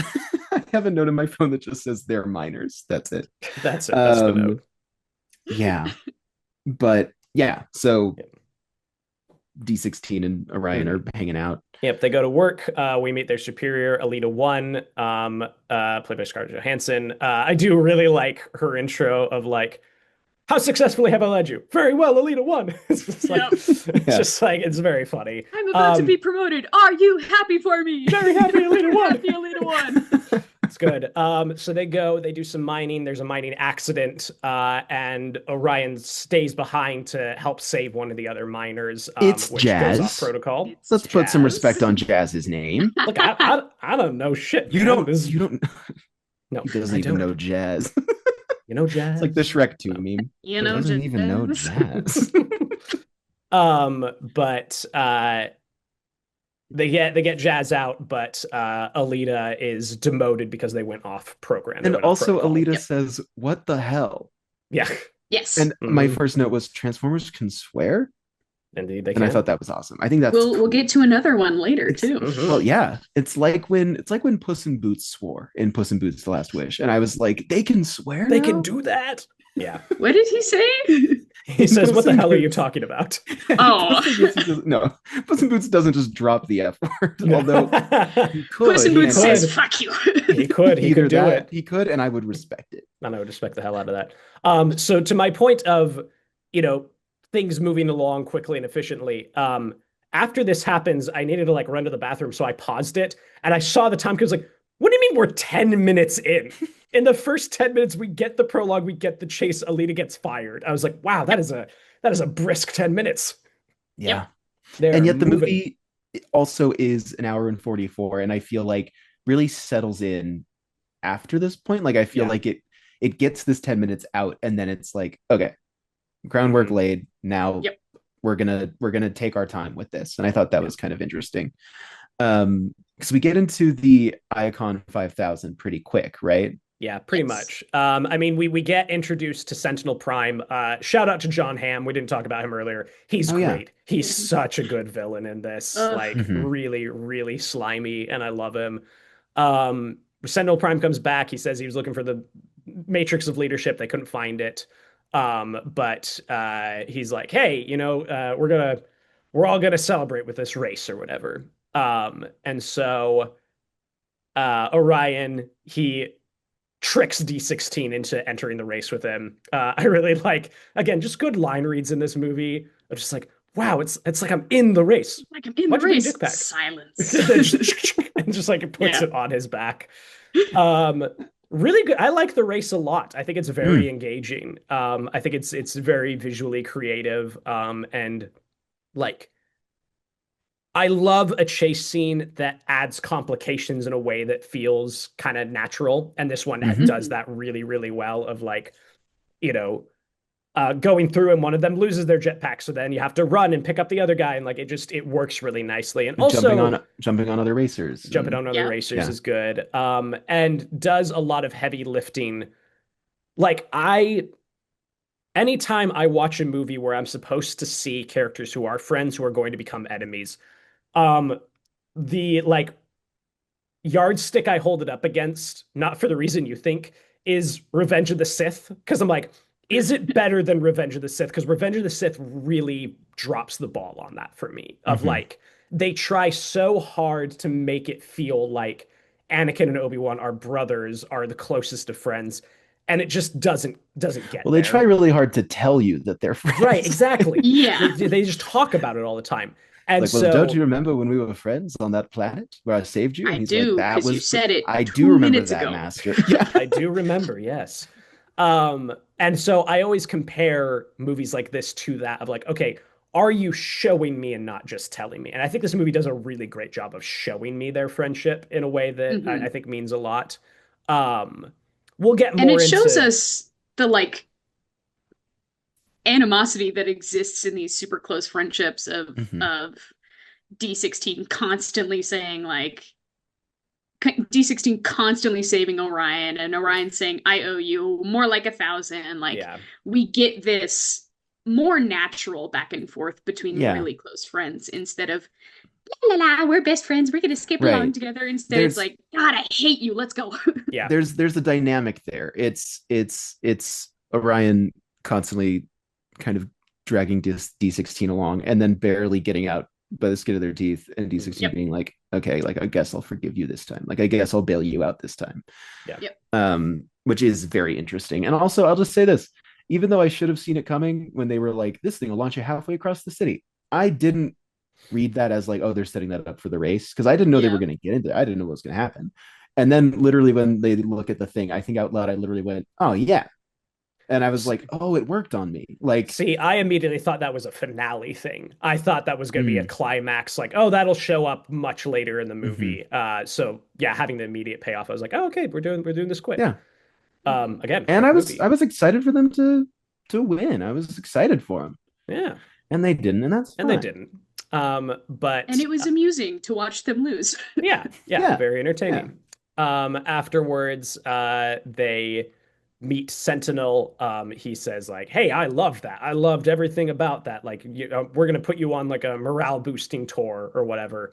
I have a note in my phone that just says they're miners. That's it.
That's it. That's the note.
Yeah. But yeah, so D16 and Orion are hanging out.
Yep, they go to work. We meet their superior, Alita 1, played by Scarlett Johansson. I do really like her intro of like, how successfully have I led you? Very well, Alita 1. It's just like, it's very funny.
I'm about to be promoted. Are you happy for me?
Very happy, Alita 1.
Happy, Alita 1.
It's good. So they do some mining. There's a mining accident, and Orion stays behind to help save one of the other miners.
It's
which
Jazz.
goes off protocol.
Let's put some respect on Jazz's name.
Look, I don't know shit.
You don't.
No,
he doesn't even know Jazz.
You know Jazz?
It's like the Shrek 2 meme.
You know,
doesn't even know Jazz.
But they get Jazz out, but Alita is demoted because they went off program.
And also Alita says, "What the hell?"
Yeah.
Yes.
And my first note was Transformers can swear.
Indeed, they
can. And I thought that was awesome. I think that's
we'll get to another one later too.
Well, yeah, it's like when Puss in Boots swore in Puss in Boots: The Last Wish, and I was like, they can swear.
They
now?
can do that. Yeah.
What did he say?
He says, "What the hell are you talking about?"
Oh,
no, Puss in Boots doesn't just drop the F word. Although he could.
Puss in Boots says, "Fuck you."
He could. He could do it.
He could, and I would respect it.
And I would respect the hell out of that. So to my point of, things moving along quickly and efficiently. After this happens, I needed to like run to the bathroom, so I paused it, and I saw the time because like, what do you mean we're 10 minutes in? In the first 10 minutes, we get the prologue, we get the chase, Alita gets fired. I was like, wow, that is a brisk 10 minutes.
Yeah.
Yep.
And yet the movie also is an hour and 44, and I feel like really settles in after this point. Like I feel like it gets this 10 minutes out, and then it's like, okay, groundwork laid. Now we're gonna take our time with this, and I thought that was kind of interesting. Because we get into the Icon 5000 pretty quick, right?
Yeah, pretty much. I mean, we get introduced to Sentinel Prime. Shout out to John Hamm. We didn't talk about him earlier. He's great. Yeah. He's such a good villain in this. Really, really slimy, and I love him. Sentinel Prime comes back. He says he was looking for the Matrix of Leadership. They couldn't find it. But he's like, hey, we're all gonna celebrate with this race or whatever. And so Orion, he tricks D16 into entering the race with him. I really like, again, just good line reads in this movie. I'm just like, wow, it's like I'm in the race.
Like I'm in the race. Silence.
And just like it puts it on his back. Really good. I like the race a lot. I think it's very engaging. I think it's very visually creative. And like, I love a chase scene that adds complications in a way that feels kind of natural. And this one does that really, really well of like, going through, and one of them loses their jetpack, so then you have to run and pick up the other guy, and like it works really nicely. And also
jumping on other racers.
Jumping on other racers is good. And does a lot of heavy lifting. Like anytime I watch a movie where I'm supposed to see characters who are friends who are going to become enemies, the like yardstick I hold it up against, not for the reason you think, is Revenge of the Sith. Because I'm like, is it better than Revenge of the Sith? Because Revenge of the Sith really drops the ball on that for me. Of like, they try so hard to make it feel like Anakin and Obi-Wan are brothers, are the closest of friends, and it just doesn't get
Well, they
there.
try really hard to tell you that they're friends.
Right, exactly.
Yeah.
They just talk about it all the time. And
like, well, don't you remember when we were friends on that planet where I saved you? And
I
he's
do,
like, that
because
was
you said it
I
2
do remember
minutes
that,
ago.
Master. Yeah.
I do remember, yes. And so I always compare movies like this to that of like, okay, are you showing me and not just telling me? And I think this movie does a really great job of showing me their friendship in a way that I think means a lot. We'll get more
and it shows
into...
us the like animosity that exists in these super close friendships of D16 constantly saying like D16 constantly saving Orion, and Orion saying, I owe you more like 1,000. Like, we get this more natural back and forth between really close friends instead of, la la la, we're best friends, we're going to skip along together. Instead, it's like, God, I hate you, let's go.
Yeah.
There's a dynamic there. It's Orion constantly kind of dragging D16 along and then barely getting out by the skin of their teeth, and D16 being like, okay, like I guess I'll forgive you this time. Like I guess I'll bail you out this time. Which is very interesting. And also, I'll just say this: even though I should have seen it coming when they were like, this thing will launch you halfway across the city, I didn't read that as like, oh, they're setting that up for the race, because I didn't know they were going to get into it. I didn't know what was going to happen. And then literally when they look at the thing, I think out loud, I literally went, oh yeah. And I was like, oh, it worked on me. Like,
see, I immediately thought that was a finale thing. I thought that was going to be a climax. Like, oh, that'll show up much later in the movie. So yeah, having the immediate payoff, I was like, oh, okay, we're doing this quick.
Yeah.
Again,
and I was excited for them to win. I was excited for them.
Yeah.
And they didn't, and that's fine.
And they didn't. But
and it was amusing to watch them lose.
yeah, very entertaining. Afterwards, they meet Sentinel. He says like, hey, I loved that. I loved everything about that. Like, we're going to put you on like a morale boosting tour or whatever.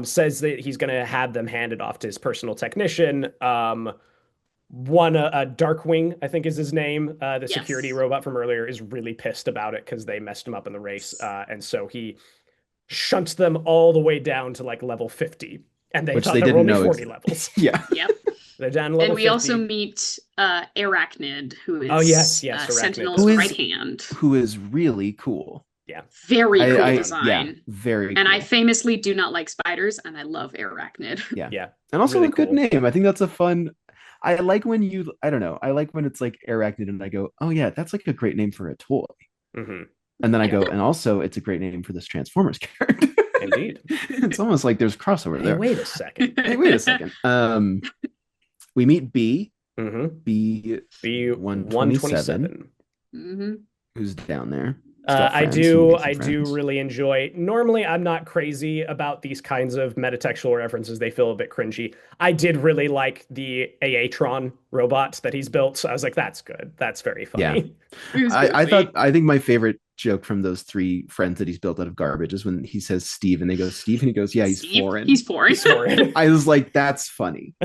Says that he's going to have them handed off to his personal technician. One, Darkwing, I think is his name. The security robot from earlier is really pissed about it because they messed him up in the race. And so he shunts them all the way down to like level 50. And they thought there were only 40 levels.
Yep.
They're down to level 50.
And we also meet Arachnid, who is Sentinel's right hand.
Who is really cool.
Yeah.
Very cool design.
Yeah, very
And
cool.
I famously do not like spiders, and I love Arachnid.
Yeah.
And also
really
a good
cool
name. I think that's a fun... I like when I don't know, I like when it's like Arachnid and I go, oh yeah, that's like a great name for a toy. And then I go, and also it's a great name for this Transformers character.
Indeed.
It's almost like there's crossover there.
Wait a second.
Wait a second. We meet B.
B 127.
Who's down there?
I do really enjoy. Normally, I'm not crazy about these kinds of metatextual references. They feel a bit cringy. I did really like the Aatron robot that he's built. So I was like, that's good. That's very funny.
Yeah. I think my favorite joke from those three friends that he's built out of garbage is when he says Steve and they go, Steve, and he goes, yeah, he's foreign.
He's foreign.
I was like, that's funny.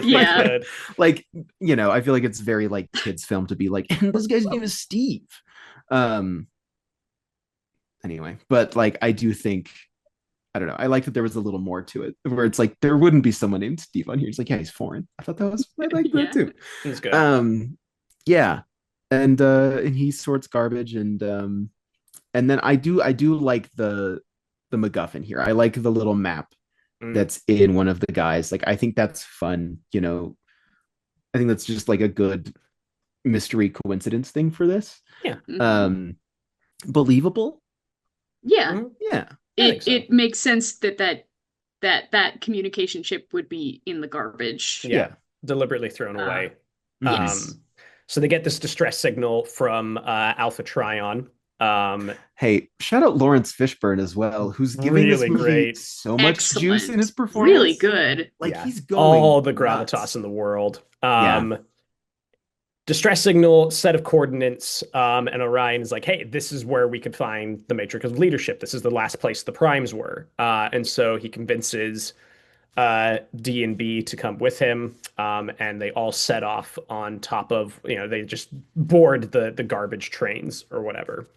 Yeah.
Like, you know, I feel like it's very like kids film to be like, and this guy's name is Steve. Anyway, but like I do think, I don't know, I like that there was a little more to it where it's like there wouldn't be someone named Steve on here. It's like, yeah, he's foreign. I thought that was I like that too.
He's good.
Yeah. And he sorts garbage and then I do like the MacGuffin here. I like the little map that's in one of the guys. Like I think that's fun, you know. I think that's just like a good mystery coincidence thing for this.
Yeah.
Believable.
Yeah.
Yeah.
It makes sense that communication chip would be in the garbage.
Yeah. Deliberately thrown away.
Yes.
So they get this distress signal from Alpha Trion.
Hey, shout out Lawrence Fishburne as well, who's giving this
Really
movie
great.
so much
Excellent.
juice in his performance.
Really good.
Like
Yeah.
he's going
all the
nuts.
gravitas in the world.
Yeah.
Distress signal, set of coordinates, and Orion is like, hey, this is where we could find the Matrix of Leadership. This is the last place the Primes were. And so he convinces D and B to come with him, and they all set off on top of, they just board the garbage trains or whatever.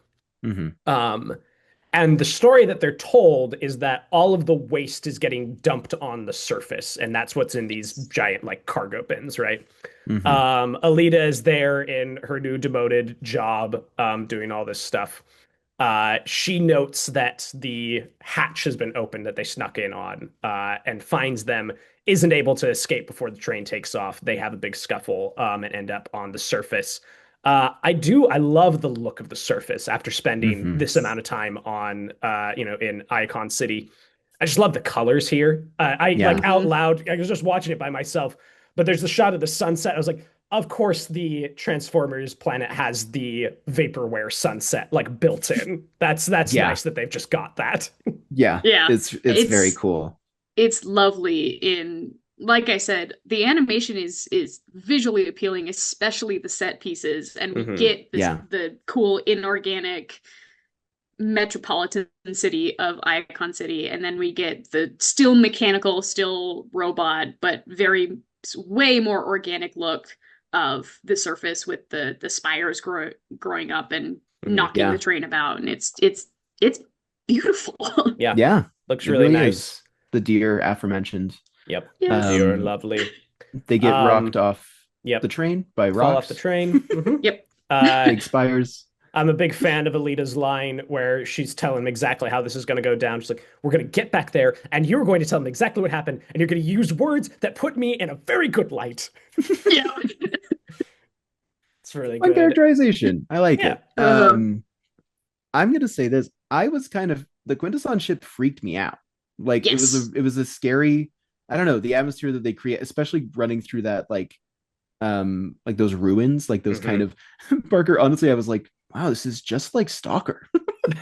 And the story that they're told is that all of the waste is getting dumped on the surface, and that's what's in these giant like cargo bins, right? Alita is there in her new demoted job, doing all this stuff. She notes that the hatch has been opened that they snuck in on, and finds them, isn't able to escape before the train takes off. They have a big scuffle, and end up on the surface. I love the look of the surface after spending this amount of time on, in Icon City. I just love the colors here. Like out loud, I was just watching it by myself, but there's the shot of the sunset. I was like, of course the Transformers planet has the vaporware sunset like built in. That's nice that they've just got that.
Yeah. It's very cool.
It's lovely. Like I said, the animation is visually appealing, especially the set pieces, and we get the cool inorganic metropolitan city of Icon City, and then we get the still mechanical, still robot, but way more organic look of the surface with the spires growing up and knocking the train about, and it's beautiful.
Yeah, looks really nice.
Is. The deer aforementioned.
Yep. Deer are lovely.
They get rocked off the train by rocks.
Fall off the train.
Yep.
Big spires.
I'm a big fan of Alita's line where she's telling him exactly how this is going to go down. She's like, we're going to get back there, and you're going to tell them exactly what happened, and you're going to use words that put me in a very good light.
Yeah.
It's really
Fun
good.
characterization. I like it. I'm going to say this. I was the Quintesson ship freaked me out. Like it was a scary, I don't know, the atmosphere that they create, especially running through that like those ruins, like those kind of Parker. Honestly, I was like, wow, this is just like Stalker.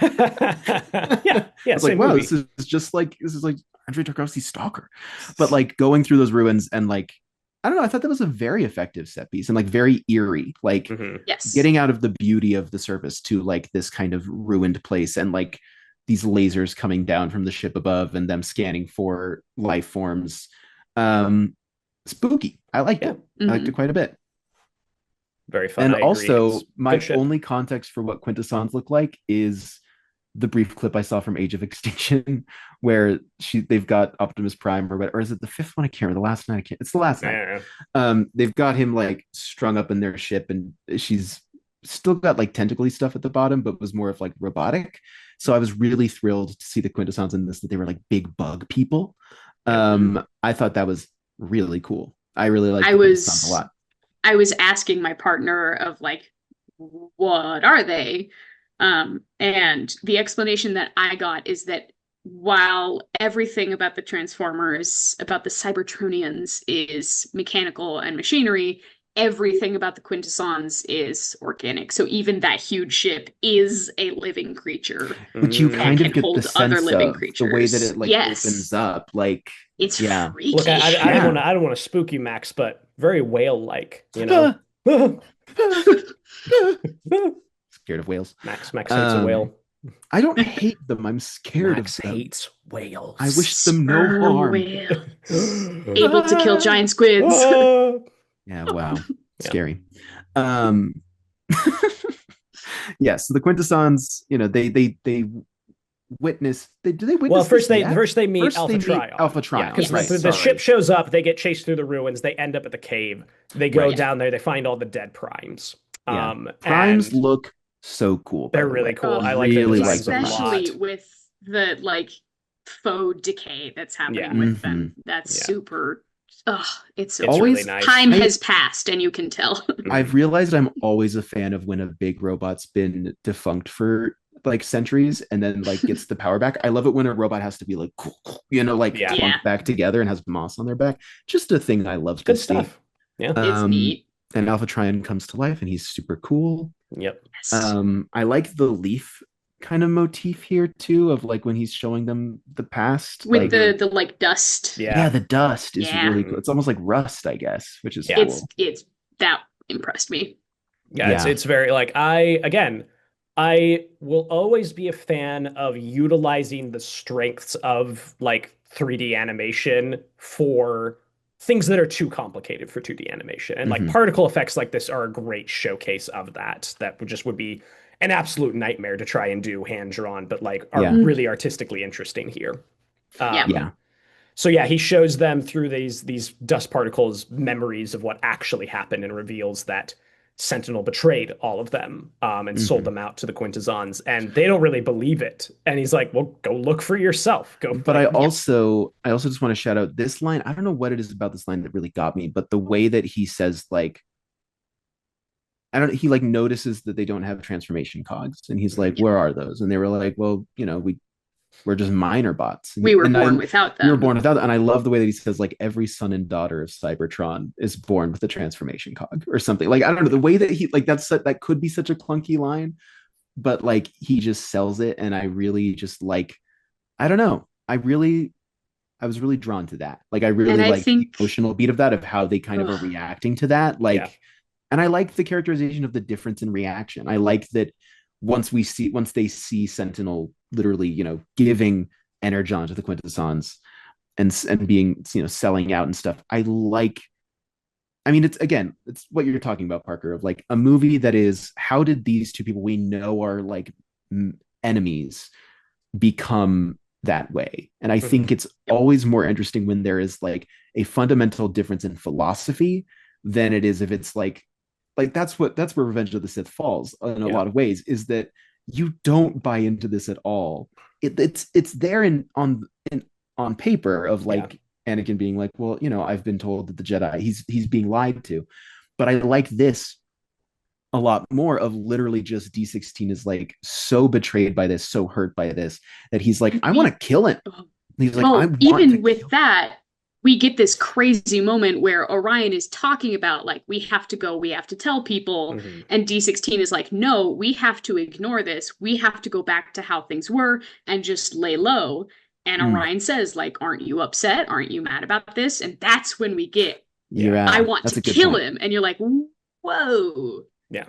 I
was like, wow, this is like Andrei Tarkovsky's Stalker. But like going through those ruins and like, I don't know, I thought that was a very effective set piece and like very eerie, like getting out of the beauty of the surface to like this kind of ruined place, and like these lasers coming down from the ship above and them scanning for life forms. Spooky. I liked it. I liked it quite a bit.
Very fun.
And also, my only context for what Quintessons look like is the brief clip I saw from Age of Extinction, where they've got Optimus Prime, or is it the fifth one? I can't remember. The last night. It's the last night. They've got him like strung up in their ship, and she's still got like tentacly stuff at the bottom, but was more of like robotic. So I was really thrilled to see the Quintessons in this, that they were like big bug people. I thought that was really cool. I really liked the Quintessons a lot.
I was asking my partner of like, what are they? And the explanation that I got is that while everything about the Transformers, about the Cybertronians is mechanical and machinery, everything about the Quintessons is organic. So even that huge ship is a living creature.
But you kind of get the sense of
creatures.
The way that it like opens up. Like
it's freaky.
Look, I don't want to spook you, Max, but very whale-like, you know.
Scared of whales.
Max hates a whale.
I don't hate them. I'm scared
Max
of them.
Hates whales.
I wish them no harm.
Able to kill giant squids.
Yeah, wow. Scary. So the Quintessons, they witness. Do they witness?
Well, first they meet Alpha Trion.
Alpha Trion.
Because the ship shows up, they get chased through the ruins, they end up at the cave. They go down there, they find all the dead primes.
Primes look so cool.
They're really cool. I like them,
especially with the like faux decay that's happening with them. That's super. It's
always really nice.
Time has passed, and you can tell.
I've realized I'm always a fan of when a big robot's been defunct for like centuries and then like gets the power back. I love it when a robot has to be like, clumped back together and has moss on their back. Just a thing I love to see.
Yeah,
it's neat.
and Alpha Trion comes to life, and he's super cool.
Yep.
Yes.
I like the leaf kind of motif here too, of like when he's showing them the past,
With
like
the like dust.
Yeah.
the dust is
Yeah.
really cool. It's almost like rust, I guess, which is
Yeah.
cool.
It's that impressed me.
Yeah, it's very like I will always be a fan of utilizing the strengths of like 3D animation for things that are too complicated for 2D animation. And like
Mhm.
particle effects like this are a great showcase of that. That would be an absolute nightmare to try and do hand drawn, but like are
Yeah.
really artistically interesting here.
Yeah.
Yeah.
So yeah, he shows them through these dust particles memories of what actually happened and reveals that Sentinel betrayed all of them and sold
Mhm.
them out to the Quintessons, and they don't really believe it. And he's like, "Well, go look for yourself. Go."
But
like,
I also just want to shout out this line. I don't know what it is about this line that really got me, but the way that he says like he like notices that they don't have transformation cogs, and he's like, "Where are those?" And they were like, "Well, we're just minor bots.
We were born without them.
We were born without them." And I love the way that he says, like, every son and daughter of Cybertron is born with a transformation cog or something. Like, I don't know, the way that he like that could be such a clunky line, but like he just sells it. And I really just like, I don't know. I was really drawn to that. Like I really like the emotional beat of that, of how they kind of are reacting to that. Like, and I like the characterization of the difference in reaction. I like that once they see Sentinel literally, giving energon to the Quintessons and being, selling out and stuff. It's what you're talking about, Parker, of like a movie that is, how did these two people we know are like enemies become that way? And I think it's always more interesting when there is like a fundamental difference in philosophy than it is if it's like that's where Revenge of the Sith falls in a lot of ways, is that you don't buy into this at all. It's there on paper of like Anakin being like, well, I've been told that the Jedi, he's being lied to. But I like this a lot more, of literally just D16 is like so betrayed by this, so hurt by this, that he's like, I want to kill him. He's like,
well, even with that, we get this crazy moment where Orion is talking about like, we have to go, we have to tell people. And D16 is like, no, we have to ignore this. We have to go back to how things were and just lay low. And Orion says, like, aren't you upset? Aren't you mad about this? And that's when we get, I want to kill him. And you're like, whoa.
Yeah.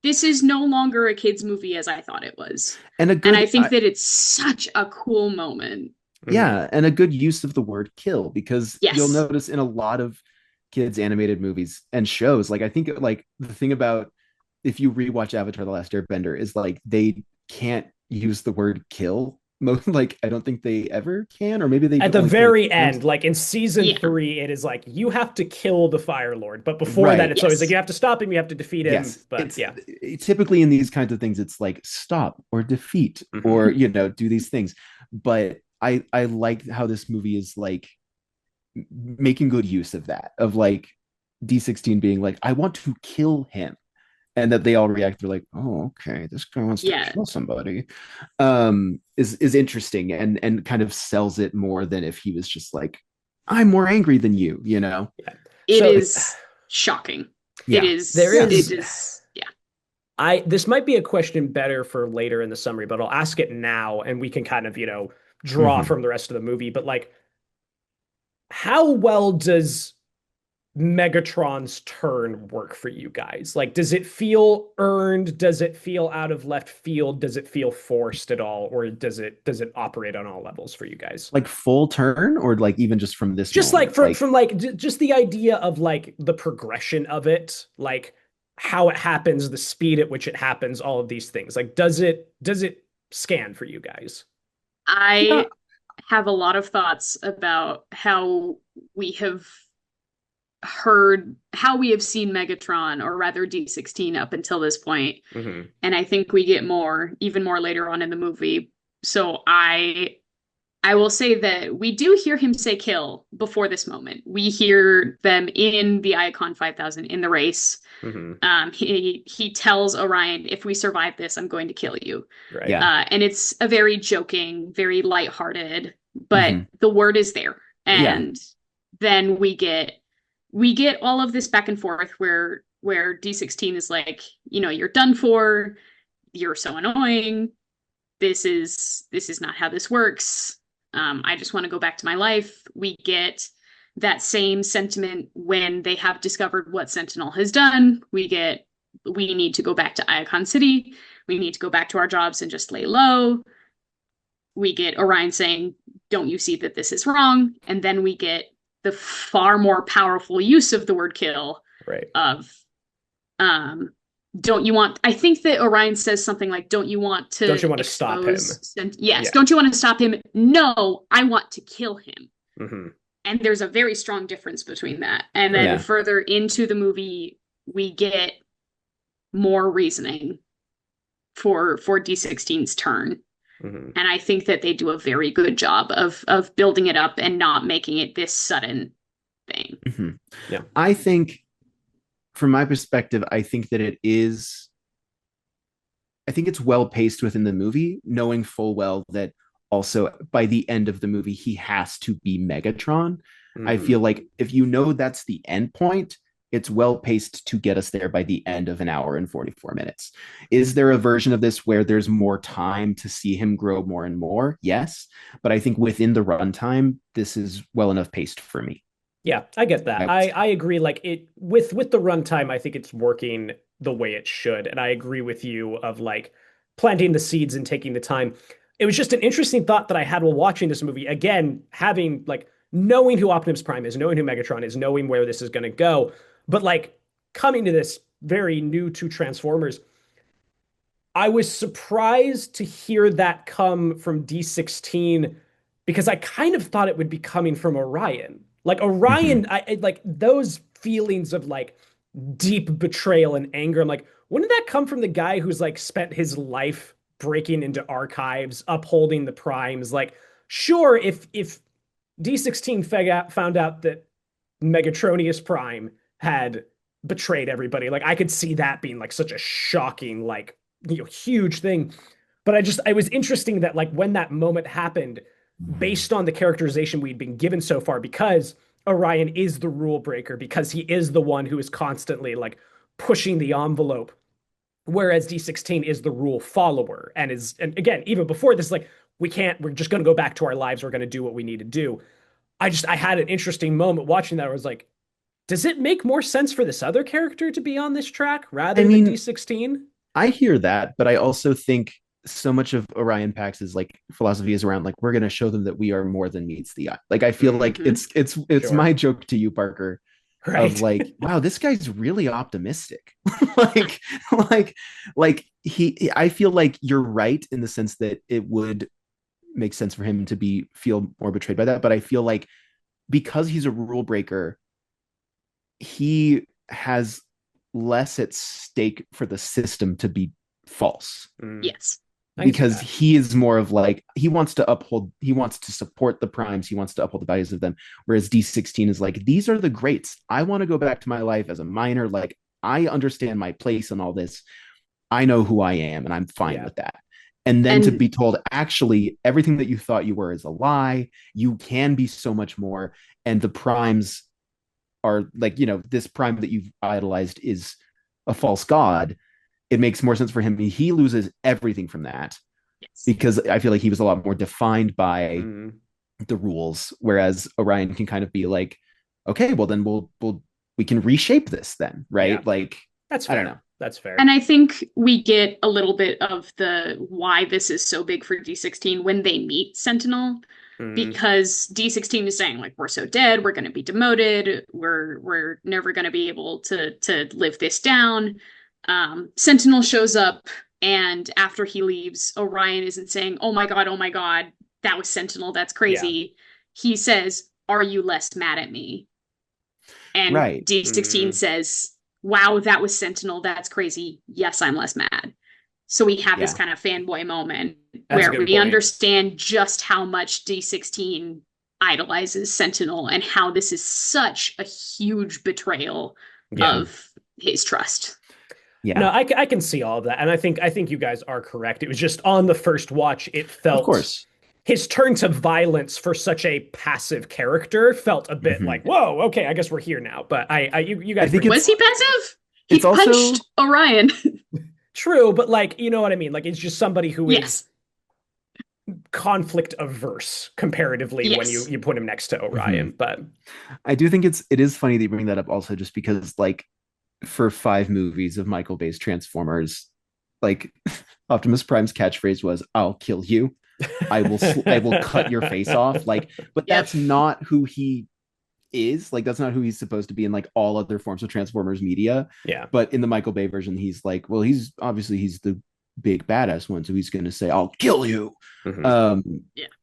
This is no longer a kid's movie as I thought it was.
And
I think that it's such a cool moment.
Yeah, and a good use of the word kill, because you'll notice in a lot of kids animated movies and shows, like I think like the thing about, if you rewatch Avatar: The Last Airbender, is like they can't use the word kill. Most, like I don't think they ever can, or maybe they
at the very end, like in season 3, it is like you have to kill the Fire Lord, but before that it's always like you have to stop him, you have to defeat him. But
typically in these kinds of things it's like stop or defeat or do these things. But I like how this movie is like making good use of that, of like D16 being like, I want to kill him, and that they all react. They're like, oh, okay, this guy wants to kill somebody. Is interesting and kind of sells it more than if he was just like, I'm more angry than you.
It is shocking. It is.
This might be a question better for later in the summary, but I'll ask it now, and we can kind of draw from the rest of the movie. But like, how well does Megatron's turn work for you guys? Like, does it feel earned? Does it feel out of left field? Does it feel forced at all? Or does it operate on all levels for you guys?
Like full turn, or like even just from this
just
moment?
like from like just the idea of like the progression of it, like how it happens, the speed at which it happens, all of these things. Like, does it scan for you guys?
I have a lot of thoughts about how we have seen Megatron, or rather D16, up until this point. And I think we get even more later on in the movie. So I will say that we do hear him say kill before this moment. We hear them in the Icon 5000 in the race. He tells Orion, if we survive this, I'm going to kill you.
Right.
And it's a very joking, very lighthearted, but the word is there. And then we get all of this back and forth where where D16 is like, you're done for, you're so annoying, this is not how this works. I just want to go back to my life. We get that same sentiment when they have discovered what Sentinel has done. We need to go back to Iacon City. We need to go back to our jobs and just lay low. We get Orion saying, don't you see that this is wrong? And then we get the far more powerful use of the word kill,
right,
of don't you want, I think that Orion says something like, don't you want to
stop him?
Yes. Yeah. Don't you want to stop him? No, I want to kill him.
Mm-hmm.
And there's a very strong difference between that. And then further into the movie, we get more reasoning for D16's turn.
Mm-hmm.
And I think that they do a very good job of building it up and not making it this sudden thing.
Mm-hmm.
Yeah.
I think, from my perspective, I think it's well paced within the movie, knowing full well that also by the end of the movie, he has to be Megatron.
Mm-hmm.
I feel like if you know that's the end point, it's well paced to get us there by the end of an hour and 44 minutes. Is there a version of this where there's more time to see him grow more and more? Yes. But I think within the runtime, this is well enough paced for me.
Yeah, I get that. I agree. Like it with the runtime, I think it's working the way it should. And I agree with you of like planting the seeds and taking the time. It was just an interesting thought that I had while watching this movie. Again, having like knowing who Optimus Prime is, knowing who Megatron is, knowing where this is going to go. But like coming to this very new to Transformers, I was surprised to hear that come from D16 because I kind of thought it would be coming from Orion. Like Orion, I like those feelings of like deep betrayal and anger. I'm like, wouldn't that come from the guy who's like spent his life breaking into archives, upholding the primes? Like, sure, if D16 found out that Megatronius Prime had betrayed everybody, like I could see that being like such a shocking, like, huge thing. But I was interesting that like when that moment happened, based on the characterization we'd been given so far, because Orion is the rule breaker, because he is the one who is constantly like pushing the envelope, whereas D16 is the rule follower and again, even before this, like, we're just going to go back to our lives. We're going to do what we need to do. I had an interesting moment watching that. I was like, does it make more sense for this other character to be on this track rather than D16?
I hear that, but I also think so much of Orion Pax's like philosophy is around like we're going to show them that we are more than meets the eye. Like I feel like it's
Sure.
my joke to you, Parker,
right?
Of like, wow, this guy's really optimistic. I feel like you're right in the sense that it would make sense for him to feel more betrayed by that. But I feel like because he's a rule breaker, he has less at stake for the system to be false.
Yes.
Because he is more of like, he wants to support the primes, he wants to uphold the values of them, whereas D16 is like, these are the greats, I want to go back to my life as a minor, like I understand my place in all this, I know who I am and I'm fine with that. And then to be told, actually everything that you thought you were is a lie, you can be so much more, and the primes are like, this prime that you've idolized is a false god. It makes more sense for him. He loses everything from that because I feel like he was a lot more defined by the rules, whereas Orion can kind of be like, okay, well then we can reshape this then, right? Yeah. Like
that's fair.
I don't know.
That's fair.
And I think we get a little bit of the why this is so big for D16 when they meet Sentinel, because D16 is saying like, we're so dead, we're going to be demoted, we're never going to be able to live this down. Sentinel shows up, and after he leaves, Orion isn't saying, oh my god, that was Sentinel, that's crazy. Yeah. He says, are you less mad at me? And D16 says, wow, that was Sentinel, that's crazy. Yes, I'm less mad. So we have this kind of fanboy moment where we understand just how much D16 idolizes Sentinel and how this is such a huge betrayal of his trust.
Yeah. No, I can see all of that. And I think you guys are correct. It was just on the first watch, it felt, of course, his turn to violence for such a passive character felt a bit like, whoa, okay, I guess we're here now. But you guys,
was he passive? He
It's also
punched Orion.
True, but like, you know what I mean? Like, it's just somebody who is
Yes.
conflict averse comparatively when
Yes.
you put him next to Orion. But
I do think it is funny that you bring that up also just because like for 5 movies of Michael Bay's Transformers, like Optimus Prime's catchphrase was "I'll kill you. I will cut your face off." Like, but that's not who he is. Like, that's not who he's supposed to be in like all other forms of Transformers media.
yeah.
But in the Michael Bay version, he's like, well, he's the big badass one, so he's going to say, "I'll kill you."
Mhm.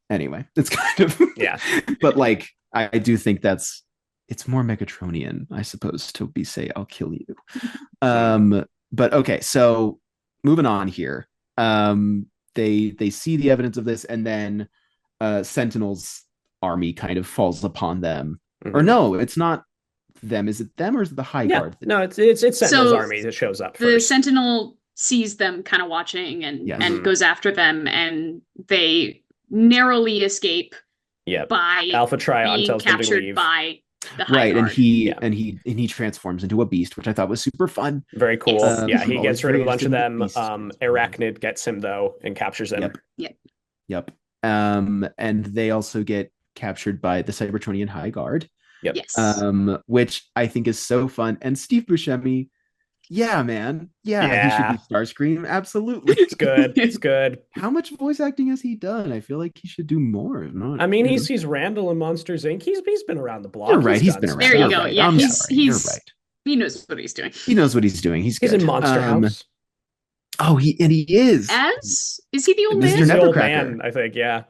Anyway, it's kind of
Yeah.
But like, I do think it's more Megatronian, I suppose, to be say, "I'll kill you." But okay, so moving on here. They see the evidence of this, and then Sentinel's army kind of falls upon them. Or no, it's not them. Is it them or is it the High Guard?
No, it's Sentinel's army that shows up
The
first.
Sentinel sees them kind of watching and
Yes.
and goes after them, and they narrowly escape
Yep.
by
Alpha Trion
being
tells them to
captured
leave.
by the High
Right,
Guard.
and he transforms into a beast, which I thought was super fun.
Very cool.
Yes.
He
I'm
gets
always
rid of
very
a bunch of them.
interested in beasts.
Arachnid gets him though and captures him.
Yep. And they also get captured by the Cybertronian High Guard.
Yep.
Yes.
Which I think is so fun. And Steve Buscemi, yeah, man. Yeah, he should be Starscream. Absolutely.
It's good. It's good.
How much voice acting has he done? I feel like he should do more.
I mean, he's Randall in Monsters Inc. He's been around the block.
You're right. He's
done
been
stuff.
around.
There you
You're
go.
right.
Yeah,
I'm
he's-
sorry. You're
he's-
right.
He knows what he's doing.
He knows what he's doing. He's
He's
good.
in Monster House.
Oh, he is.
Is he the old
Mr.
man?
He's the old
Nevercracker.
man, I think. Yeah.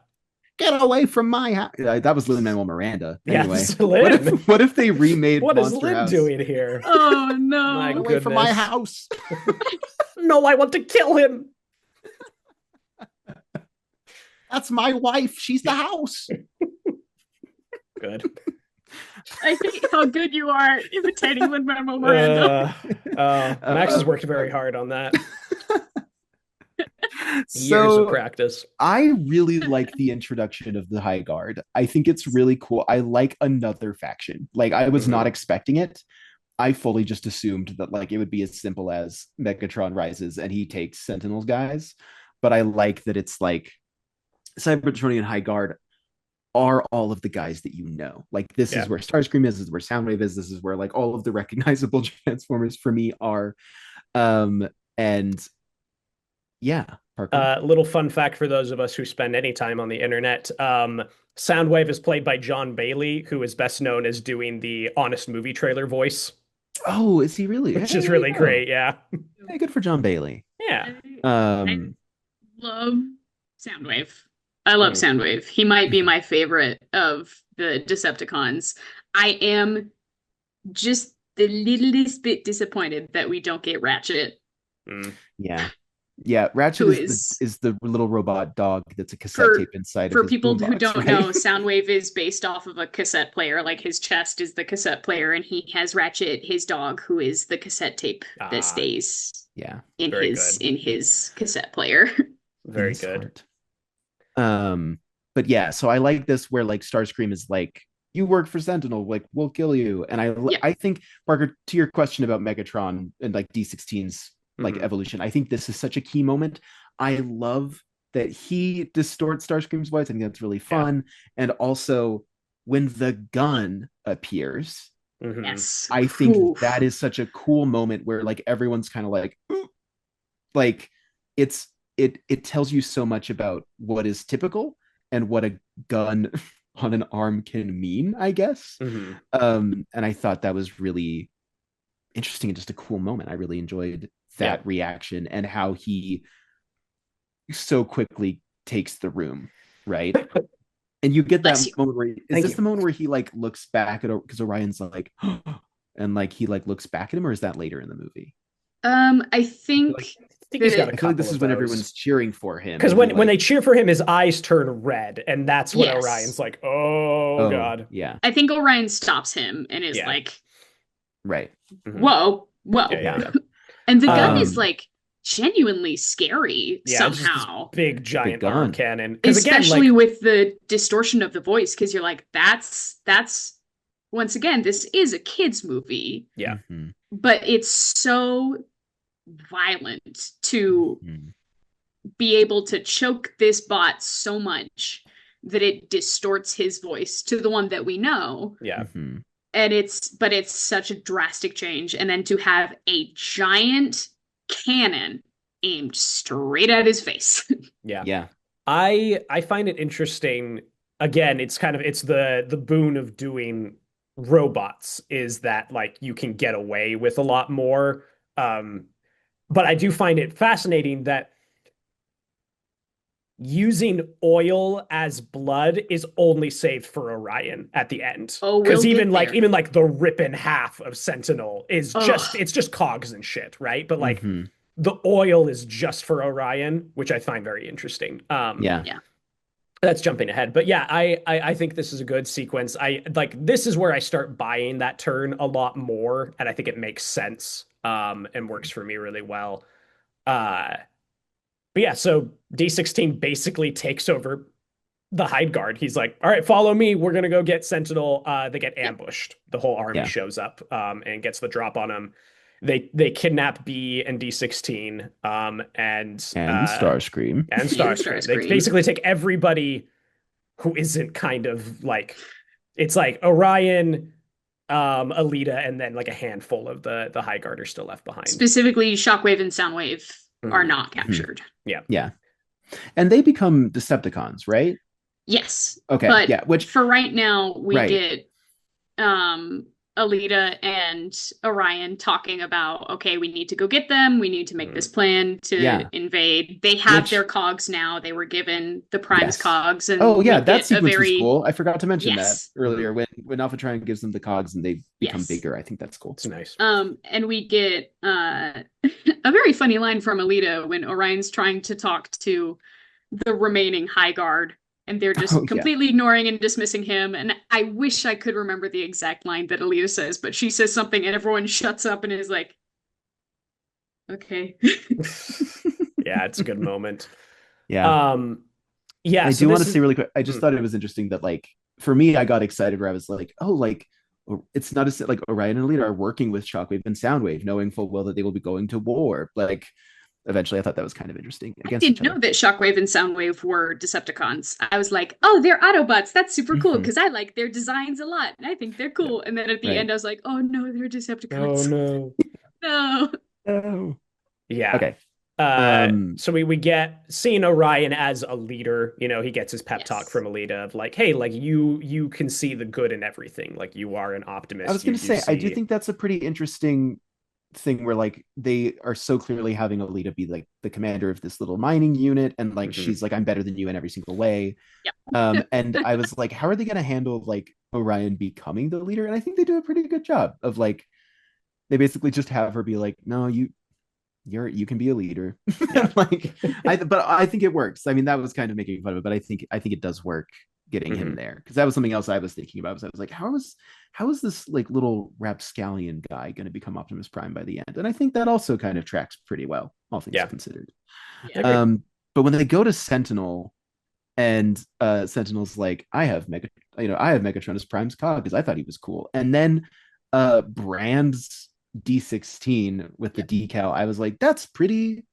Get away from my house. That was Lin-Manuel Miranda.
Yeah,
Anyway,
it's Lin.
what if they remade
What is
Monster
Lynn
House?
doing here?
Oh no!
My
Get away from my
goodness.
house.
No, I want to kill him.
That's my wife. She's the house.
Good.
I hate how good you are at imitating Lin-Manuel Miranda.
Max has worked very hard on that. Years
So
of practice.
I really like the introduction of the High Guard. I think it's really cool. I like another faction. Like, I was not expecting it. I fully just assumed that like it would be as simple as Megatron rises and he takes Sentinel's guys. But I like that it's like Cybertronian High Guard are all of the guys that you know. Like, this is where Starscream is, this is where Soundwave is, this is where like all of the recognizable Transformers for me are. And yeah.
Little fun fact for those of us who spend any time on the internet. Soundwave is played by John Bailey, who is best known as doing the Honest Movie trailer voice.
Oh, is he really?
Which is really great, yeah.
Hey, good for John Bailey.
Yeah.
I love Soundwave. I love Soundwave. He might be my favorite of the Decepticons. I am just the littlest bit disappointed that we don't get Ratchet.
Yeah, Ratchet is the little robot dog that's a cassette tape inside of his
For people who
boombox,
don't
right?
know, Soundwave is based off of a cassette player. Like, his chest is the cassette player, and he has Ratchet, his dog, who is the cassette tape that stays in his cassette player.
Very good.
But yeah, so I like this where like Starscream is like, you work for Sentinel, like we'll kill you. And I think, Parker, to your question about Megatron and like D16's like evolution, I think this is such a key moment. I love that he distorts Starscream's voice. I think that's really fun. And also when the gun appears,
Yes,
I think that is such a cool moment where like everyone's kind of like, ooh. Like it tells you so much about what is typical and what a gun on an arm can mean, I guess. And I thought that was really interesting and just a cool moment. I really enjoyed that reaction and how he so quickly takes the room, right? And you get that moment where the moment where he like looks back at, because Orion's like and like he like looks back at him, or is that later in the movie?
I think
he's got
I feel like this is when everyone's cheering for him.
Because when they cheer for him, his eyes turn red, and that's when Orion's like, oh god.
Yeah.
I think Orion stops him and is like,
right.
Whoa.
Yeah.
And the gun is like genuinely scary somehow.
Big giant arm cannon.
Especially with the distortion of the voice, because you're like, that's once again, this is a kid's movie.
Yeah.
but it's so violent to be able to choke this bot so much that it distorts his voice to the one that we know.
Yeah.
And it's such a drastic change. And then to have a giant cannon aimed straight at his face.
Yeah. I find it interesting. Again, it's the boon of doing robots is that like you can get away with a lot more. But I do find it fascinating that using oil as blood is only saved for Orion at the end.
Oh,
because
we'll
even
get there.
the rip in half of Sentinel is it's just cogs and shit, right? But like the oil is just for Orion, which I find very interesting.
Yeah.
That's jumping ahead, but yeah, I think this is a good sequence. I like this is where I start buying that turn a lot more, and I think it makes sense and works for me really well. But yeah, so D16 basically takes over the hide guard. He's like, all right, follow me. We're gonna go get Sentinel. They get ambushed. The whole army shows up and gets the drop on them. They kidnap B and D16 and
Starscream.
And Starscream. They basically take everybody who isn't kind of like it's like Orion, Alita, and then like a handful of the High Guard are still left behind.
Specifically, Shockwave and Soundwave are not captured.
Yeah.
And they become Decepticons, right?
Yes.
Okay.
But
which
for right now, we get Alita and Orion talking about, okay, we need to go get them. We need to make this plan to invade. They have their cogs now. They were given the Prime's cogs. And
that sequence was cool. I forgot to mention that earlier when Alpha Trion gives them the cogs and they become bigger. I think that's cool.
It's nice.
And we get a very funny line from Alita when Orion's trying to talk to the remaining High Guard. And they're just completely ignoring and dismissing him. And I wish I could remember the exact line that Alita says, but she says something and everyone shuts up and is like, okay.
Yeah, it's a good moment.
Yeah. I do want to say really quick, I just thought it was interesting that like, for me, I got excited where I was like, oh, like, it's not like Orion and Alita are working with Shockwave and Soundwave, knowing full well that they will be going to war. Like, eventually I thought that was kind of interesting.
I didn't know that Shockwave and Soundwave were Decepticons. I was like, oh, they're Autobots. That's super cool because I like their designs a lot. And I think they're cool. And then at the end, I was like, oh, no, they're Decepticons.
Oh,
no.
No.
Yeah.
Okay.
So we get seeing Orion as a leader. You know, he gets his pep talk from Alita of like, hey, like you can see the good in everything. Like you are an optimist.
I was going to say, I do think that's a pretty interesting thing where like they are so clearly having Alita be like the commander of this little mining unit and like she's like, I'm better than you in every single way. And I was like, how are they going to handle like Orion becoming the leader? And I think they do a pretty good job of like, they basically just have her be like, no, you can be a leader. Like but I think it works. I mean, that was kind of making fun of it, but I think it does work getting him there, because that was something else I was thinking about. I was like, how is this like little rapscallion guy going to become Optimus Prime by the end? And I think that also kind of tracks pretty well, all things considered. But when they go to Sentinel and Sentinel's like, I have Megatron as Prime's cog because I thought he was cool, and then brands D16 with the decal, I was like, that's pretty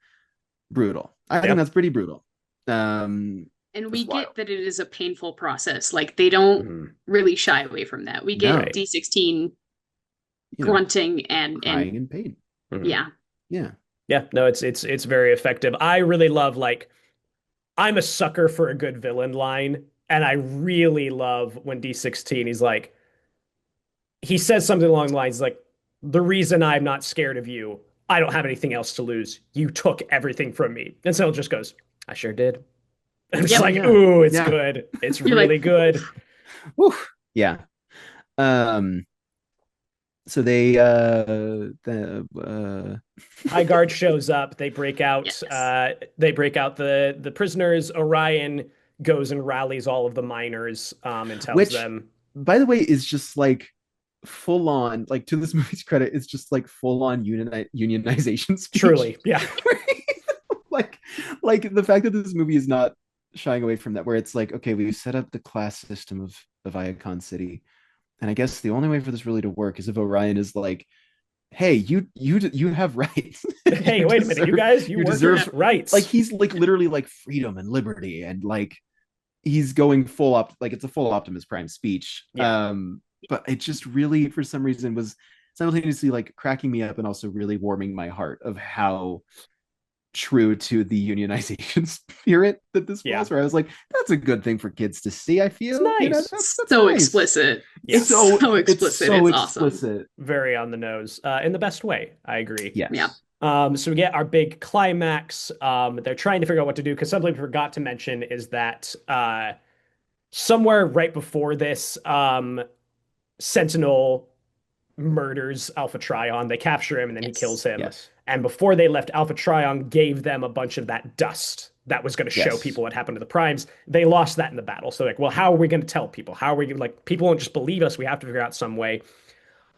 brutal. I think that's pretty brutal.
And we get that it is a painful process. Like they don't really shy away from that. We get D16 grunting and
crying in pain.
Yeah.
No, it's very effective. I really love, like, I'm a sucker for a good villain line, and I really love when D16 he's like, he says something along the lines like, the reason I'm not scared of you, I don't have anything else to lose. You took everything from me. And so it just goes, I sure did. I'm just like, ooh, it's good. It's really good.
Woo. Yeah. So they
High Guard shows up. They break out. The prisoners. Orion goes and rallies all of the miners and tells them.
By the way, is just like full on, like, to this movie's credit, it's just like full on unionization speech.
Truly, yeah.
like the fact that this movie is not shying away from that, where it's like, okay, we've set up the class system of Iacon City, and I guess the only way for this really to work is if Orion is like, hey, you have rights.
Hey, wait a minute, you guys, you workers,
deserve
rights.
like he's like literally like freedom and liberty, and like he's going full up, like it's a full Optimus Prime speech.
Yeah.
But it just really for some reason was simultaneously like cracking me up and also really warming my heart of how true to the unionization spirit that this
Yeah.
was, where I was like, that's a good thing for kids to see. I feel
It's nice.
you know,
It's
that's
so
nice.
explicit.
Yeah.
It's so explicit. It's awesome.
explicit.
Very on the nose, in the best way. I agree.
Yes.
Yeah.
So we get our big climax. They're trying to figure out what to do because something we forgot to mention is that somewhere right before this, Sentinel murders Alpha Trion. They capture him and then he kills him.
Yes.
And before they left, Alpha Trion gave them a bunch of that dust that was going to show
Yes.
people what happened to the Primes. They lost that in the battle. So like, well, how are we going to tell people? How are we like people won't just believe us? We have to figure out some way.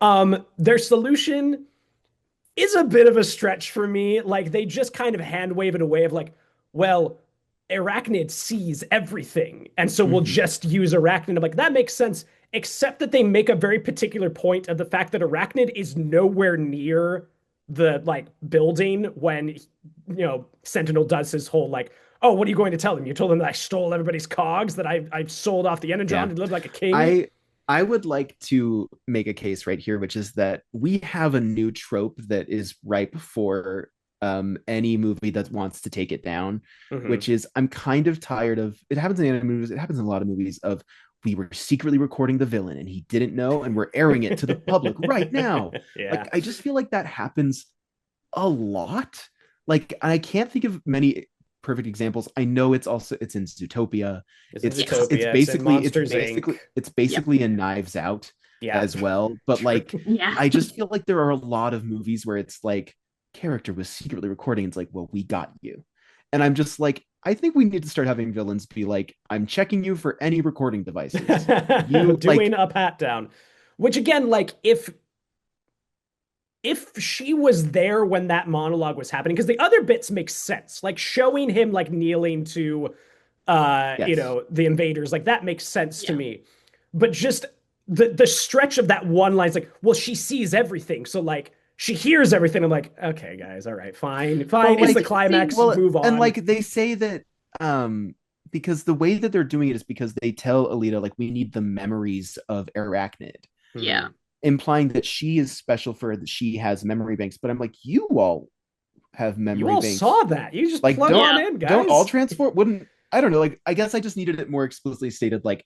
Their solution is a bit of a stretch for me. Like they just kind of hand wave it away of like, well, Arachnid sees everything, and so we'll just use Arachnid. I'm like, that makes sense, except that they make a very particular point of the fact that Arachnid is nowhere near the like building when Sentinel does his whole like, oh, what are you going to tell them? You told them that I stole everybody's cogs, that I've sold off the energon and lived like a king.
I would like to make a case right here, which is that we have a new trope that is ripe for any movie that wants to take it down, which is I'm kind of tired of it. Happens in anime movies. It happens in a lot of movies of we were secretly recording the villain and he didn't know, and we're airing it to the public right now.
Yeah.
Like I just feel like that happens a lot. Like I can't think of many perfect examples. I know it's in Zootopia. It's basically in Knives Out as well. But like I just feel like there are a lot of movies where it's like character was secretly recording. It's like, well, we got you. And I'm just like, I think we need to start having villains be like, I'm checking you for any recording devices.
You doing a pat down. Which again, like if she was there when that monologue was happening, because the other bits make sense, like showing him like kneeling to the invaders, like that makes sense to me. But just the stretch of that one line is like, well, she sees everything, so like she hears everything. I'm like, okay, guys, all right, fine. Well, it's the climax. Move on.
And like they say that because the way that they're doing it is because they tell Alita like we need the memories of Arachnid.
Yeah.
Implying that she is special for that she has memory banks. But I'm like, you all have memory banks.
You all saw that. You just
like
plug on in, guys.
Don't all transport? I don't know. Like I guess I just needed it more explicitly stated. Like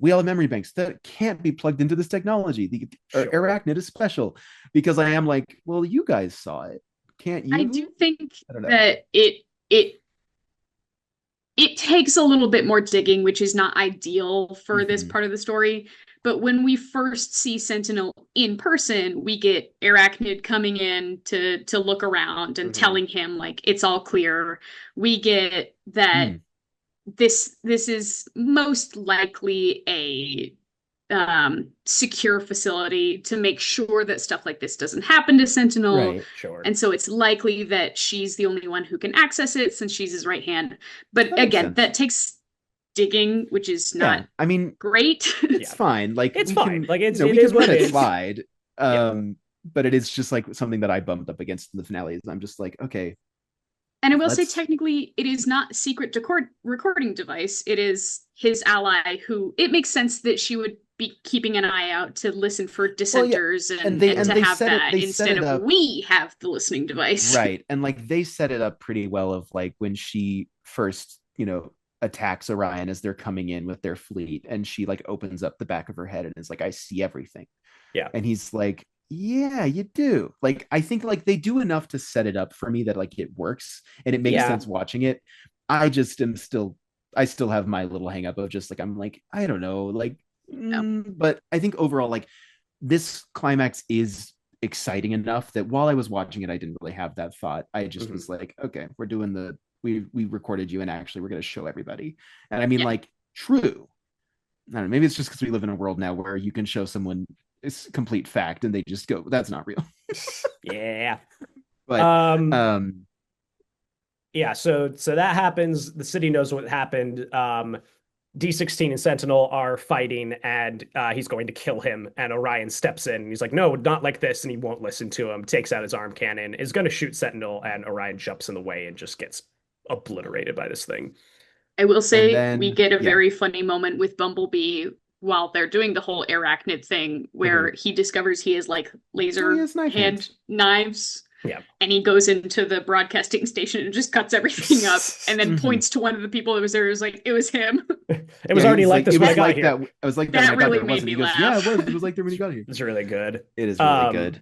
we all have memory banks that can't be plugged into this technology. Arachnid is special, because I am like, well, you guys saw it, can't you?
I do think that it takes a little bit more digging, which is not ideal for this part of the story. But when we first see Sentinel in person, we get Arachnid coming in to look around and telling him like it's all clear. We get that this is most likely a secure facility to make sure that stuff like this doesn't happen to Sentinel.
Right, sure.
And so it's likely that she's the only one who can access it since she's his right hand. But again, that takes digging, which is not great.
It's fine. Like
it's fine. Like it
we
is
can let
it
it
is.
slide. But it is just like something that I bumped up against in the finale. I'm just like, okay.
And I will say, technically, it is not a secret recording device. It is his ally who, it makes sense that she would be keeping an eye out to listen for dissenters and to have that instead of we have the listening device.
Right. And like they set it up pretty well of like when she first, attacks Orion as they're coming in with their fleet, and she like opens up the back of her head and is like, I see everything.
Yeah.
And he's like, yeah, you do. Like, I think like they do enough to set it up for me that like it works and it makes sense watching it. I still have my little hang up of just like, I'm like, I don't know, like, but I think overall, like this climax is exciting enough that while I was watching it, I didn't really have that thought. I just was like, okay, we're doing we recorded you and actually we're going to show everybody. And I mean, like, true. I don't know, maybe it's just because we live in a world now where you can show someone it's complete fact and they just go, that's not real.
Yeah.
But
yeah, so that happens. The city knows what happened. D16 and Sentinel are fighting, and he's going to kill him. And Orion steps in, and he's like, "No, not like this!" And he won't listen to him. Takes out his arm cannon, is going to shoot Sentinel, and Orion jumps in the way and just gets obliterated by this thing.
I will say
then,
we get a
yeah.
very funny moment with Bumblebee while they're doing the whole arachnid thing, where he discovers he has like laser
he has knife hands.
knives.
Yeah.
And he goes into the broadcasting station and just cuts everything up, and then points to one of the people that was there. It was like, it was him.
It was already like this when I got here.
That. I was like that.
That
when I got
really
there.
made me
He goes,
laugh.
yeah, it was. It was like that when he got here.
It's really good.
It is really good.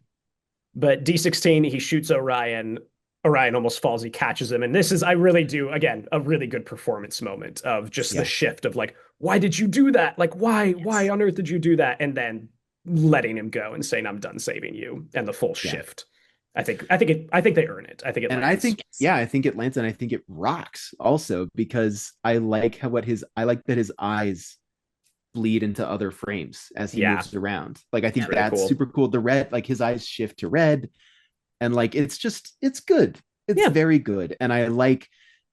But D16, he shoots Orion. Orion almost falls. He catches him. And this is, I really do, again, a really good performance moment of just the shift of like, why did you do that? Like, why on earth did you do that? And then letting him go and saying, "I'm done saving you," and the full shift. I think they earn it. I think it lands.
And I think it lands, and I think it rocks also, because I like that his eyes bleed into other frames as he moves around. Like, I think that's cool. Super cool. The red, like his eyes shift to red, and like it's good. It's very good. And I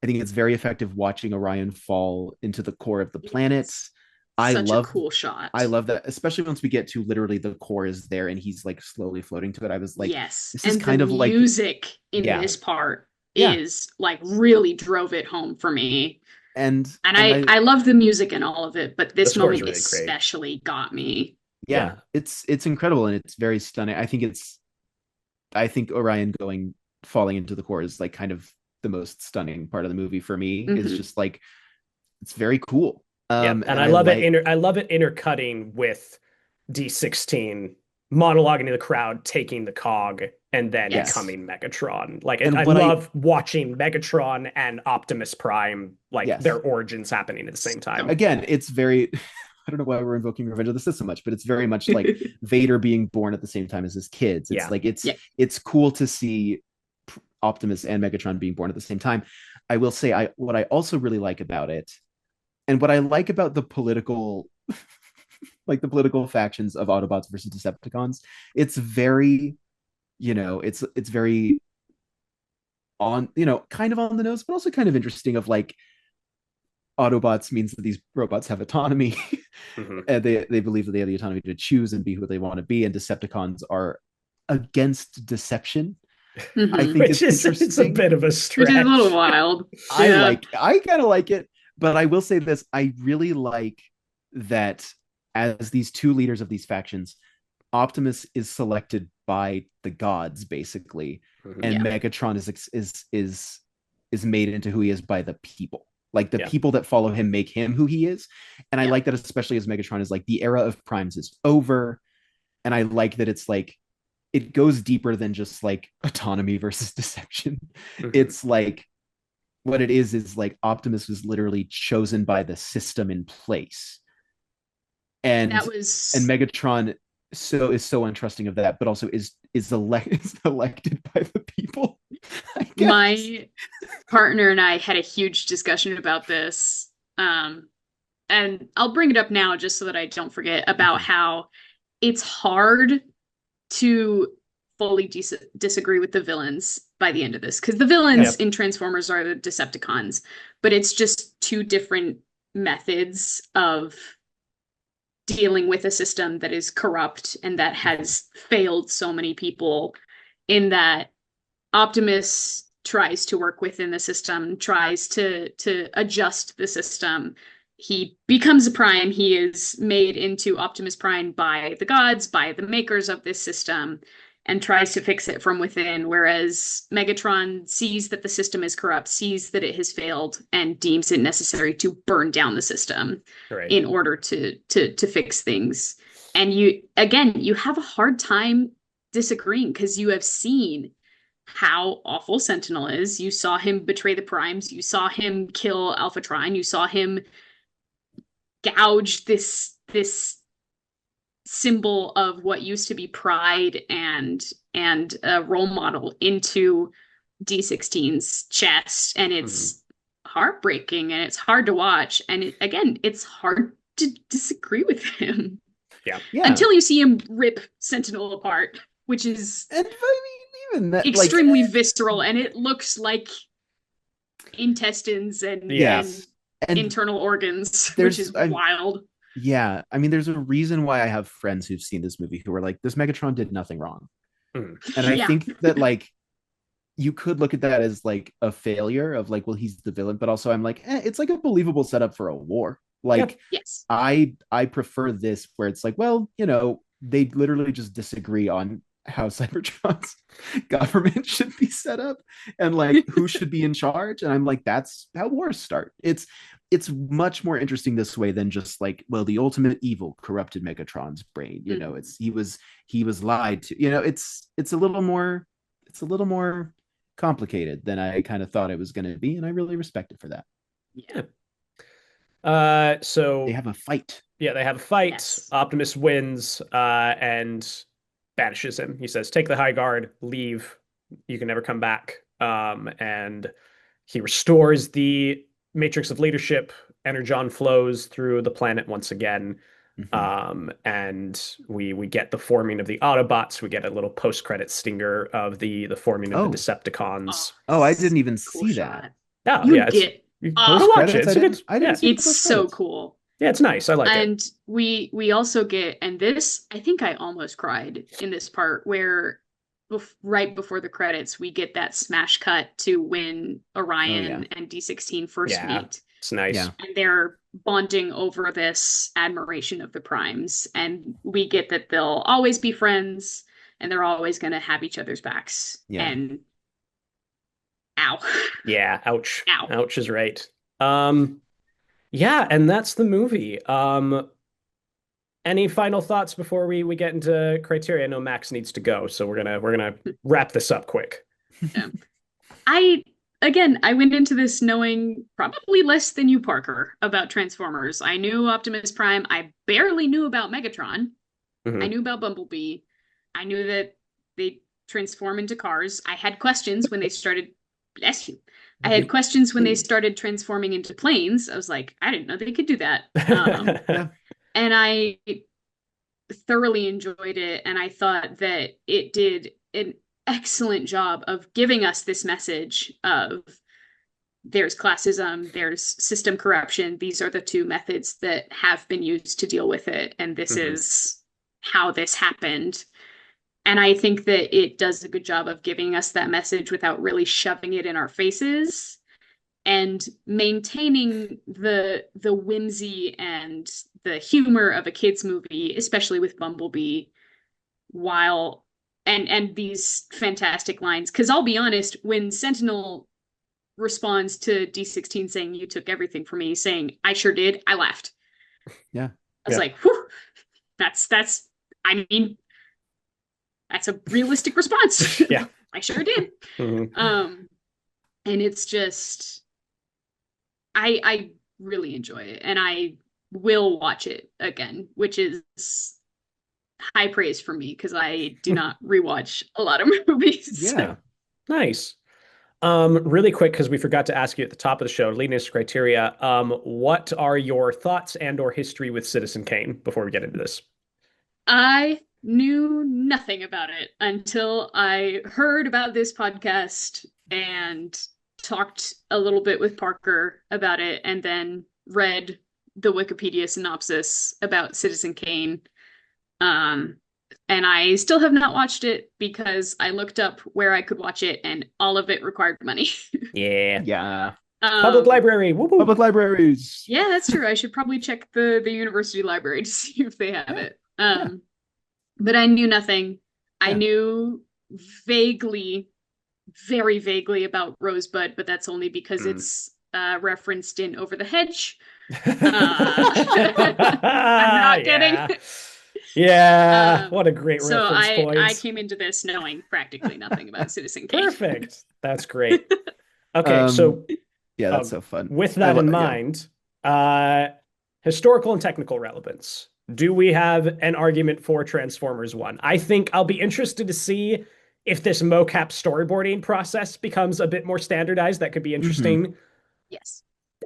think it's very effective watching Orion fall into the core of the planets.
Such a cool shot.
I love that, especially once we get to literally the core is there and he's like slowly floating to it. I was like,
yes,
this is kind of like
music in this part is like really drove it home for me. And I love the music and all of it, but this moment really especially got me.
Yeah, it's incredible and it's very stunning. I think Orion falling into the core is like kind of the most stunning part of the movie for me. It's just like, it's very cool.
And I love it. I love it intercutting with D16 monologuing to the crowd, taking the cog, and then becoming Megatron. Like, and I love watching Megatron and Optimus Prime, like their origins happening at the same time.
Again, it's very. I don't know why we're invoking Revenge of the Sith so much, but it's very much like Vader being born at the same time as his kids. It's like it's cool to see Optimus and Megatron being born at the same time. I will say what I also really like about it, and what I like about the political like the political factions of Autobots versus Decepticons, it's very, it's very on, kind of on the nose, but also kind of interesting of like, Autobots means that these robots have autonomy and they believe that they have the autonomy to choose and be who they want to be, and Decepticons are against deception. I think it's
a bit of a stretch.
Which is a little wild.
I kind of like it, but I will say this, I really like that as these two leaders of these factions, Optimus is selected by the gods basically, and Megatron is made into who he is by the people. Like the people that follow him make him who he is. And I like that, especially as Megatron is like, the era of primes is over. And I like that it's like, it goes deeper than just like autonomy versus deception. It's like, what it is like Optimus was literally chosen by the system in place. And Megatron is so untrusting of that, but also is elected by the people.
My partner and I had a huge discussion about this, and I'll bring it up now just so that I don't forget, about how it's hard to fully disagree with the villains by the end of this, because the villains in Transformers are the Decepticons, but it's just two different methods of dealing with a system that is corrupt and that has failed so many people, in that Optimus tries to work within the system, tries to adjust the system. He becomes a Prime. He is made into Optimus Prime by the gods, by the makers of this system, and tries to fix it from within. Whereas Megatron sees that the system is corrupt, sees that it has failed, and deems it necessary to burn down the system in order to fix things. And you have a hard time disagreeing, because you have seen how awful Sentinel is. You saw him betray the Primes. You saw him kill Alpha Trine. You saw him gouge this symbol of what used to be pride and a role model into D16's chest, and it's heartbreaking and it's hard to watch, and it's hard to disagree with him. Until you see him rip Sentinel apart, which is even that, extremely visceral, and it looks like intestines and
And
internal organs,
there's-
which is
I'm-
wild.
Yeah, I mean, there's a reason why I have friends who've seen this movie who are like, this Megatron did nothing wrong.
Mm.
And I
Yeah.
think that like you could look at that as like a failure of like, well, he's the villain, but also I'm like, it's like a believable setup for a war. Like,
Yes.
I prefer this where it's like, well, they literally just disagree on how Cybertron's government should be set up and like who should be in charge. And I'm like, that's how wars start. It's much more interesting this way than just like, well, the ultimate evil corrupted Megatron's brain. It's he was lied to. It's a little more complicated than I kind of thought it was going to be, and I really respect it for that.
Yeah. So
they have a fight.
Yeah, they have a fight.
Yes.
Optimus wins and banishes him. He says, "Take the high guard, leave. You can never come back." And he restores the matrix of leadership. Energon flows through the planet once again. And we get the forming of the Autobots. We get a little post-credit stinger of the forming of the Decepticons.
Oh, I didn't even
Cool
see
shot.
that.
Oh,
You
yeah,
get
go
Oh,
watch it.
I didn't see the
it's so
post-credits.
cool.
Yeah, it's nice. I like it.
And we also get, and this, I think I almost cried in this part where right before the credits, we get that smash cut to when Orion and D16 first meet.
It's nice.
Yeah.
And they're bonding over this admiration of the primes. And we get that they'll always be friends and they're always going to have each other's backs.
Yeah.
And ow.
Yeah, ouch.
Ow.
Ouch is right. Yeah, and that's the movie. Any final thoughts before we get into criteria? I know Max needs to go, so we're gonna wrap this up quick.
Yeah. I went into this knowing probably less than you, Parker, about Transformers. I knew Optimus Prime. I barely knew about Megatron. I knew about Bumblebee. I knew that they transform into cars. I had questions when they started. Bless you. I had questions when they started transforming into planes. I was like, I didn't know they could do that. And I thoroughly enjoyed it. And I thought that it did an excellent job of giving us this message of there's classism, there's system corruption. These are the two methods that have been used to deal with it. And this is how this happened. And I think that it does a good job of giving us that message without really shoving it in our faces and maintaining the whimsy and the humor of a kid's movie, especially with Bumblebee, while and these fantastic lines. Because I'll be honest, when Sentinel responds to D16 saying, "You took everything from me," saying, "I sure did," I laughed.
Yeah.
I was like, whew, that's I mean, that's a realistic response.
Yeah.
I sure did. And it's just I really enjoy it, and I will watch it again, which is high praise for me because I do not rewatch a lot of movies.
Yeah. Nice. Really quick, because we forgot to ask you at the top of the show, leading us to criteria, what are your thoughts and or history with Citizen Kane before we get into this?
I knew nothing about it until I heard about this podcast and talked a little bit with Parker about it, and then read the Wikipedia synopsis about Citizen Kane. And I still have not watched it because I looked up where I could watch it, and all of it required money.
Yeah. Public library. Woo-hoo.
Public libraries.
Yeah, that's true. I should probably check the university library to see if they have it. But I knew nothing. I knew vaguely, very vaguely about Rosebud, but that's only because it's referenced in Over the Hedge. I'm not kidding.
Yeah, what a great
so
reference point.
I came into this knowing practically nothing about Citizen Kane.
Perfect. That's great. Okay, so
yeah, that's so fun.
With that in mind, historical and technical relevance. Do we have an argument for Transformers 1? I think I'll be interested to see if this mocap storyboarding process becomes a bit more standardized. That could be interesting.
Yes.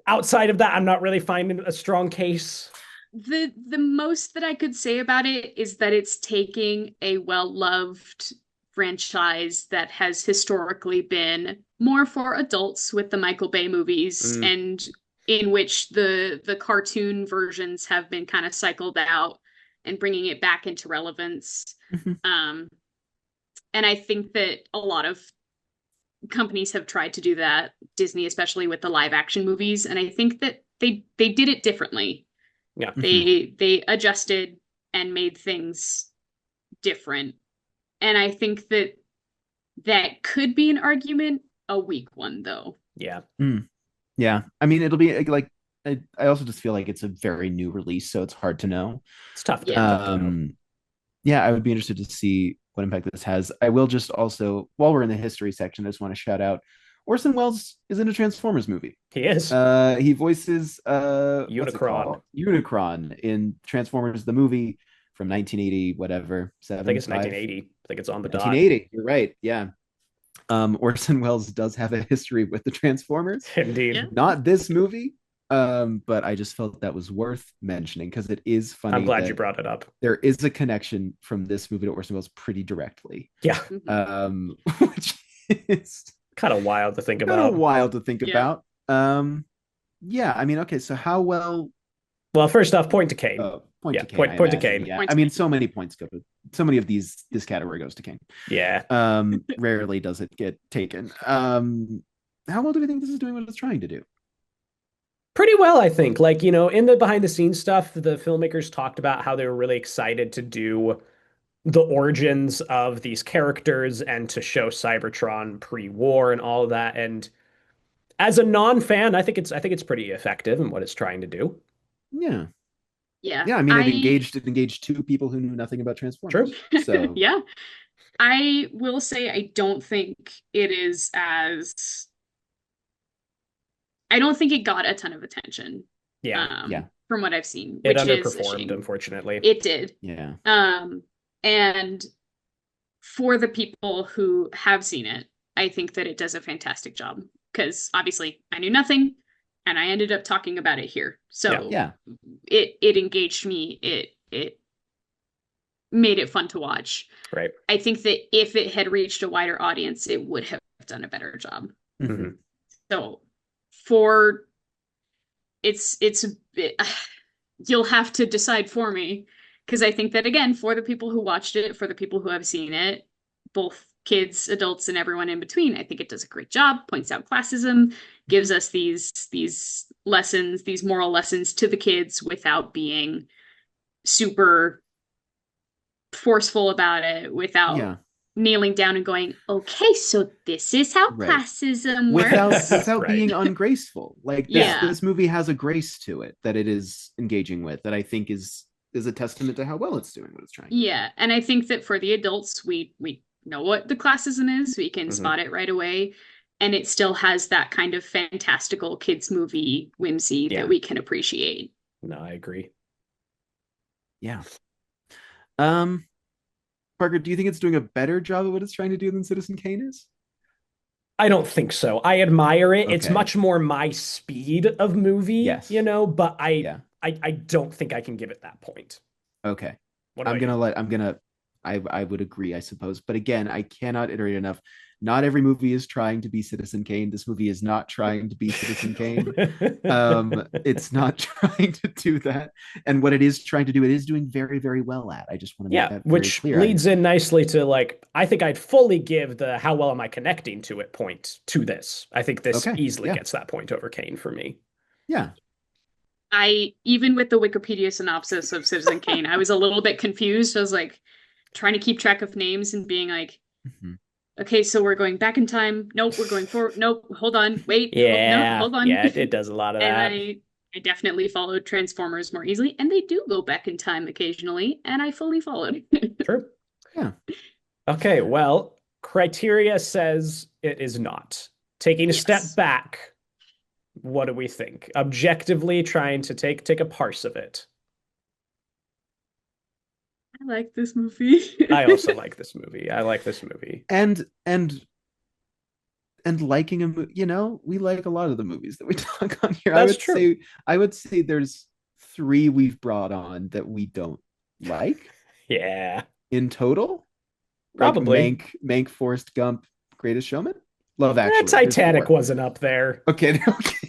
Outside of that, I'm not really finding a strong case.
The most that I could say about it is that it's taking a well-loved franchise that has historically been more for adults with the Michael Bay movies and in which the cartoon versions have been kind of cycled out and bringing it back into relevance. And I think that a lot of companies have tried to do that, Disney especially with the live action movies, and I think that they did it differently.
Yeah.
They adjusted and made things different. And I think that could be an argument, a weak one though.
Yeah.
Yeah. I mean, it'll be like I also just feel like it's a very new release, so it's hard to know.
It's tough to
know.
Yeah, I would be interested to see what impact this has. I will just also, while we're in the history section, I just want to shout out Orson Welles is in a Transformers movie.
He is.
He voices
Unicron.
Unicron in Transformers the movie from 1980, whatever.
I think it's 1980. I think it's on the
1980. Dot. You're right. Yeah. Orson Welles does have a history with the Transformers.
Indeed.
Yeah.
Not this movie. But I just felt that was worth mentioning because it is funny.
I'm glad you brought it up.
There is a connection from this movie to Orson Welles pretty directly.
Yeah.
Which is
kind of wild to think about.
Yeah, I mean, okay, so how well?
Well, first off, point to Kane.
Point to Kane. Yeah.
Point
I mean, so many points go. So many of this category goes to Kane.
Yeah.
Rarely does it get taken. How well do we think this is doing what it's trying to do?
Pretty well, I think. Like, you know, in the behind the scenes stuff, the filmmakers talked about how they were really excited to do the origins of these characters and to show Cybertron pre-war and all of that. And as a non-fan, I think it's pretty effective in what it's trying to do.
Yeah.
I mean, it engaged two people who knew nothing about Transformers.
True.
So
yeah. I will say I don't think it is as I don't think it got a ton of attention.
Yeah.
From what I've seen.
It
which
underperformed, unfortunately.
It did.
Yeah.
And for the people who have seen it, I think that it does a fantastic job. Because obviously I knew nothing and I ended up talking about it here. So it engaged me. It made it fun to watch.
Right.
I think that if it had reached a wider audience, it would have done a better job.
Mm-hmm.
So it's a bit, you'll have to decide for me, because I think that, again, for the people who watched it, for the people who have seen it, both kids, adults, and everyone in between, I think it does a great job, points out classism, gives us these lessons, these moral lessons to the kids without being super forceful about it, without kneeling down and going, okay, so this is how classism works.
Without being ungraceful. Like this movie has a grace to it that it is engaging with that I think is a testament to how well it's doing what it's trying to do.
Yeah, and I think that for the adults, we know what the classism is. We can spot it right away. And it still has that kind of fantastical kids movie whimsy that we can appreciate.
No, I agree.
Yeah. Parker, do you think it's doing a better job of what it's trying to do than Citizen Kane is?
I don't think so. I admire it.
Okay.
It's much more my speed of movie, you know, but I don't think I can give it that point.
Okay.
I
would agree, I suppose. But again, I cannot iterate enough. Not every movie is trying to be Citizen Kane. This movie is not trying to be Citizen Kane. It's not trying to do that. And what it is trying to do, it is doing very, very well at. I just want to make that very clear.
Which leads in nicely to, like, I think I'd fully give the how well am I connecting to it point to this. I think this easily gets that point over Kane for me.
Yeah.
Even with the Wikipedia synopsis of Citizen Kane, I was a little bit confused. I was like trying to keep track of names and being like, okay, so we're going back in time. Nope, we're going forward. Nope, hold on. Wait. No, hold on.
Yeah, it does a lot of that.
And I definitely followed Transformers more easily. And they do go back in time occasionally. And I fully followed.
True.
Yeah.
Okay, well, criteria says it is not. Taking a step back, what do we think? Objectively trying to take a parse of it.
I like this movie.
I also like this movie.
And liking a movie, you know, we like a lot of the movies that we talk on here.
That's true.
I would say there's 3 we've brought on that we don't like.
Yeah.
In total?
Probably.
Like Mank, Forrest Gump, Greatest Showman? Love Actually.
Titanic wasn't up there.
Okay.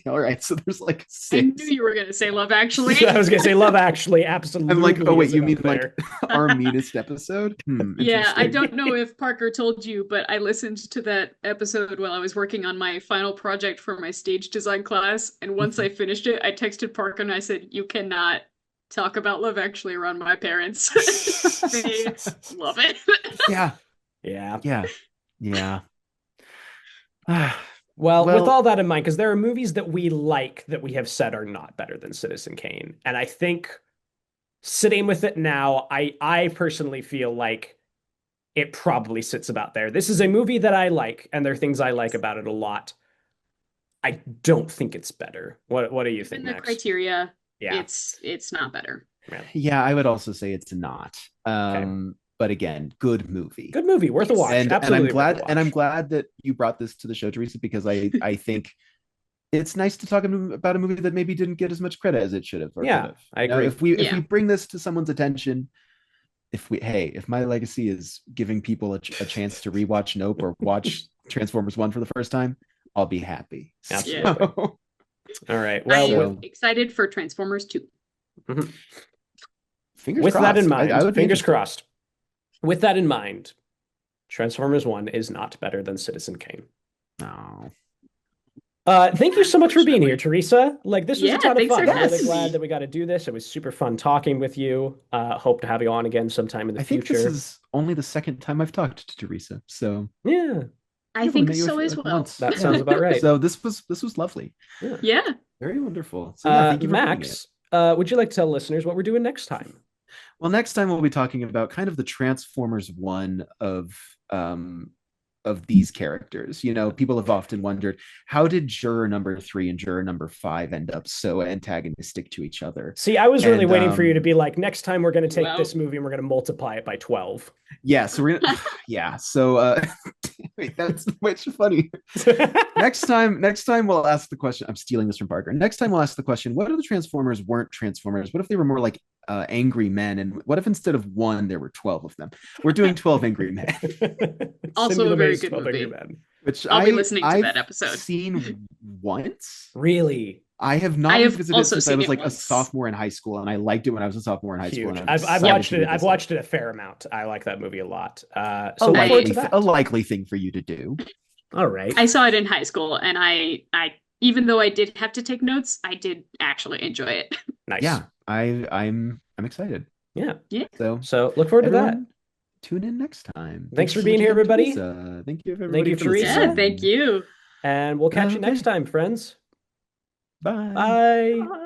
All right, so there's like
I
6.
knew you were gonna say Love Actually.
I was gonna say Love Actually, absolutely.
I'm like, oh wait, you
isn't
mean
up
like
there.
our meanest episode?
Yeah, I
Interesting.
don't know if Parker told you, but I listened to that episode while I was working on my final project for my stage design class. And once I finished it, I texted Parker and I said, "You cannot talk about Love Actually around my parents." They love it.
Yeah,
Yeah.
yeah, yeah.
Well, with
Well-
all that in mind, because there are movies that we like that we have said are not better than Citizen Kane. And I think sitting with it now, I personally feel like it probably sits about there. This is a movie that I like, and there are things I like about it a lot. I don't think it's better. What do you think,
In the
Max?
criteria,
Yeah.
it's not better.
Yeah, I would also say it's not. But again, good movie.
Good movie, worth a watch.
And
Absolutely
I'm
worth a
glad
watch.
that you brought this to the show, Theresa, because I think it's nice to talk about a movie that maybe didn't get as much credit as it should have. Or
Yeah,
could have.
I
You know,
agree.
if we bring this to someone's attention, if my legacy is giving people a chance to rewatch Nope or watch Transformers 1 for the first time, I'll be happy.
Absolutely.
So-
All right.
I
Well,
am excited for Transformers 2.
fingers
with that in
crossed.
mind,
I would be
fingers
interested.
crossed. With that in mind, Transformers 1 is not better than Citizen Kane.
No.
Thank you so much for being here, Theresa. Like, this was
Yeah,
a ton of
thanks
fun.
for
I'm really
having
glad
me.
that we got to do this. It was super fun talking with you. Hope to have you on again sometime in the
I think
future.
this is only the second time I've talked to Theresa. So
Yeah,
I
I've only
think
met you
so
a-
as well.
once.
that sounds about right.
So this was lovely.
Yeah.
Very wonderful. So yeah, thank you for bringing it.
Max, would you like to tell listeners what we're doing next time?
Well, next time we'll be talking about kind of the Transformers 1 of these characters. You know, people have often wondered, how did juror number 3 and juror number 5 end up so antagonistic to each other?
See, I was really
And,
waiting for you to be like, next time we're going to take
Well-
this movie and we're going to multiply it by 12.
Yeah, so we're gonna yeah, so wait, that's much funny. Next time we'll ask the question. I'm stealing this from Parker. Next time we'll ask the question, what if the Transformers weren't Transformers? What if they were more like angry men? And what if instead of 1 there were 12 of them? We're doing 12 Angry Men,
Also
Cindy
a very
LeMay's
good
12 Angry
movie.
Men.
which
I'll be listening to
I've
that episode.
seen once.
Really?
I have not
I have
revisited
also
since I
seen
was
it
like a
once.
sophomore in high school, and I liked it when I was a sophomore in high school.
Huge.
And I'm
I've
excited
watched
to
it. I've
revisit.
watched it a fair amount. I like that movie a lot. So
a
look forward
likely,
to that.
a likely thing for you to do.
All right.
I saw it in high school, and I even though I did have to take notes, I did actually enjoy it.
Nice.
Yeah, I'm excited.
Yeah.
So
So look forward to that.
everyone, tune in next time.
Thanks for
so
being
much
here,
again,
everybody.
Teresa. Thank you, everybody.
you,
for
Teresa.
listening.
Yeah, thank you.
And we'll catch you
Okay.
next time, friends.
Bye.
Bye.
Bye.